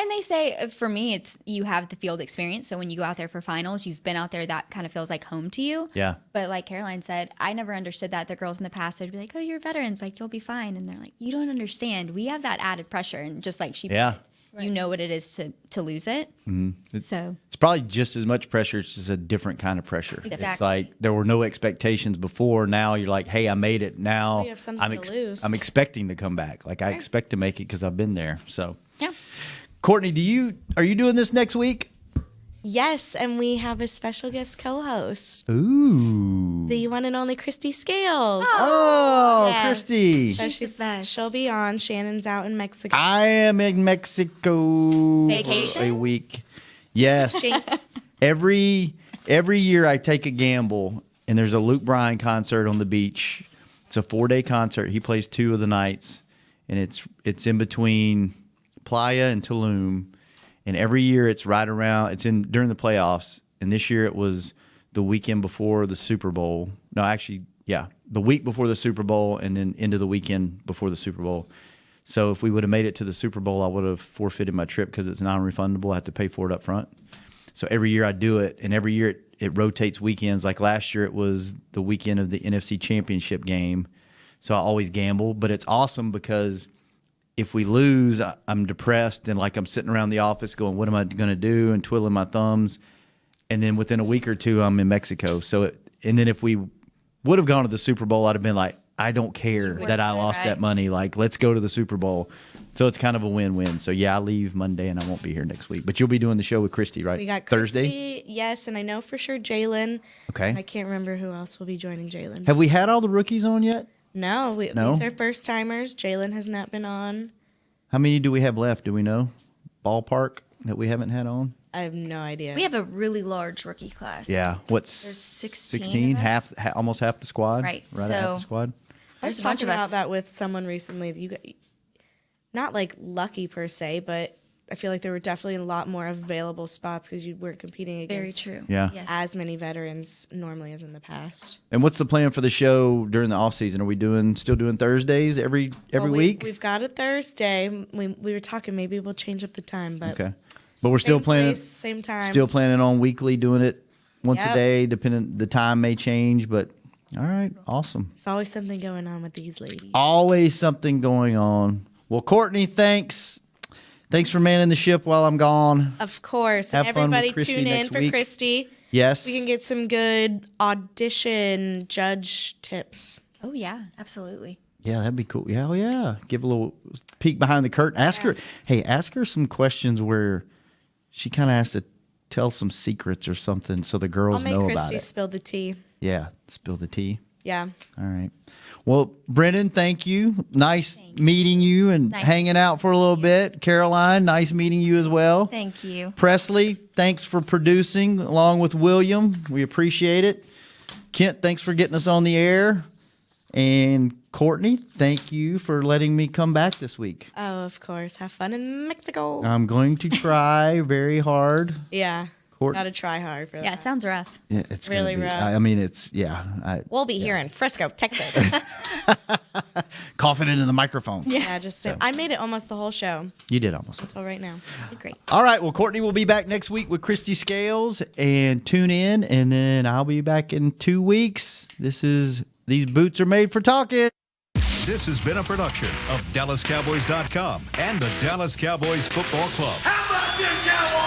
S4: And they say, for me, it's you have the field experience. So when you go out there for finals, you've been out there, that kind of feels like home to you.
S2: Yeah.
S4: But like Caroline said, I never understood that. The girls in the past, they'd be like, oh, you're veterans. Like, you'll be fine. And they're like, you don't understand. We have that added pressure. And just like she
S2: Yeah.
S4: you know what it is to lose it. So
S2: it's probably just as much pressure. It's just a different kind of pressure.
S4: Exactly.
S2: It's like there were no expectations before. Now you're like, hey, I made it. Now
S3: You have something to lose.
S2: I'm expecting to come back. Like I expect to make it because I've been there. So,
S4: yeah.
S2: Courtney, are you doing this next week?
S3: Yes, and we have a special guest co-host.
S2: Ooh.
S3: The one and only Christy Scales.
S2: Oh,
S3: Yeah.
S2: Christy.
S3: So
S5: She's the best.
S3: She'll be on. Shannon's out in Mexico.
S2: I am in Mexico
S3: Vacation?
S2: for a week. Yes. Every year I take a gamble, and there's a Luke Bryan concert on the beach. It's a 4-day concert. He plays 2 of the nights, and it's in between Playa and Tulum. And every year it's right around. It's during the playoffs, and this year it was the weekend before the Super Bowl. No, actually, yeah, the week before the Super Bowl, and then into the weekend before the Super Bowl. So if we would have made it to the Super Bowl, I would have forfeited my trip because it's non-refundable. I have to pay for it up front. So every year I do it, and every year it rotates weekends. Like last year, it was the weekend of the NFC Championship game. So I always gamble, but it's awesome because if we lose, I'm depressed and like I'm sitting around the office going, what am I going to do? And twiddling my thumbs. And then within a week or two, I'm in Mexico. And then if we would have gone to the Super Bowl, I'd have been like, I don't care that I lost that money. Like, let's go to the Super Bowl. So it's kind of a win-win. So yeah, I leave Monday and I won't be here next week. But you'll be doing the show with Christy, right?
S3: We got
S2: Thursday?
S3: Christy, yes, and I know for sure Jalen.
S2: Okay.
S3: I can't remember who else will be joining Jalen.
S2: Have we had all the rookies on yet?
S3: No,
S2: No?
S3: These are first timers. Jalen has not been on.
S2: How many do we have left? Do we know? Ballpark that we haven't had on?
S3: I have no idea.
S5: We have a really large rookie class.
S2: Yeah. What's
S5: There's 16
S2: 16?
S5: of us.
S2: Almost half the squad?
S5: Right.
S2: Right at half the squad?
S3: I was
S5: There's a bunch
S3: talking
S5: of
S3: about
S5: us.
S3: that with someone recently. You got, not like lucky per se, but I feel like there were definitely a lot more available spots because you weren't competing against
S5: Very true.
S2: Yeah.
S5: Yes.
S3: as many veterans normally as in the past.
S2: And what's the plan for the show during the off season? Are we still doing Thursdays every week?
S3: We've got it Thursday. We were talking maybe we'll change up the time, but
S2: Okay. But we're still
S3: same
S2: planning
S3: place, same time.
S2: Still planning on weekly, doing it once a
S3: Yep.
S2: day, depending the time may change, but all right, awesome.
S3: There's always something going on with these ladies.
S2: Always something going on. Well, Courtney, thanks. Thanks for manning the ship while I'm gone.
S3: Of course.
S2: Have
S3: And
S2: fun with
S3: everybody
S2: Christy
S3: tune in
S2: next
S3: for
S2: week.
S3: Christy.
S2: Yes.
S3: We can get some good audition judge tips.
S4: Oh, yeah.
S5: Absolutely.
S2: Yeah, that'd be cool. Yeah, oh yeah. Give a little peek behind the curtain. Ask her some questions where she kind of has to tell some secrets or something so the girls
S3: I'll make
S2: know
S3: Christy
S2: about it.
S3: spill the tea.
S2: Yeah, spill the tea.
S3: Yeah.
S2: All right. Well, Brennan, thank you. Nice meeting you and hanging out for a little bit. Caroline, nice meeting you as well.
S5: Thank you.
S2: Presley, thanks for producing along with William. We appreciate it. Kent, thanks for getting us on the air. And Courtney, thank you for letting me come back this week.
S3: Oh, of course. Have fun in Mexico.
S2: I'm going to try very hard.
S3: Yeah.
S2: Court-
S3: Got to try hard for that.
S4: Yeah, it sounds rough.
S2: Yeah, it's gonna
S3: Really
S2: be-
S3: rough.
S2: I mean, it's
S3: We'll be here in Frisco, Texas.
S2: coughing into the microphone.
S3: Yeah, just say, I made it almost the whole show
S2: You did almost.
S3: until right now.
S4: Great.
S2: All right. Well, Courtney will be back next week with Christy Scales, and tune in, and then I'll be back in 2 weeks. These boots are made for talking.
S1: This has been a production of DallasCowboys.com and the Dallas Cowboys Football Club.
S15: How about this, Cowboys?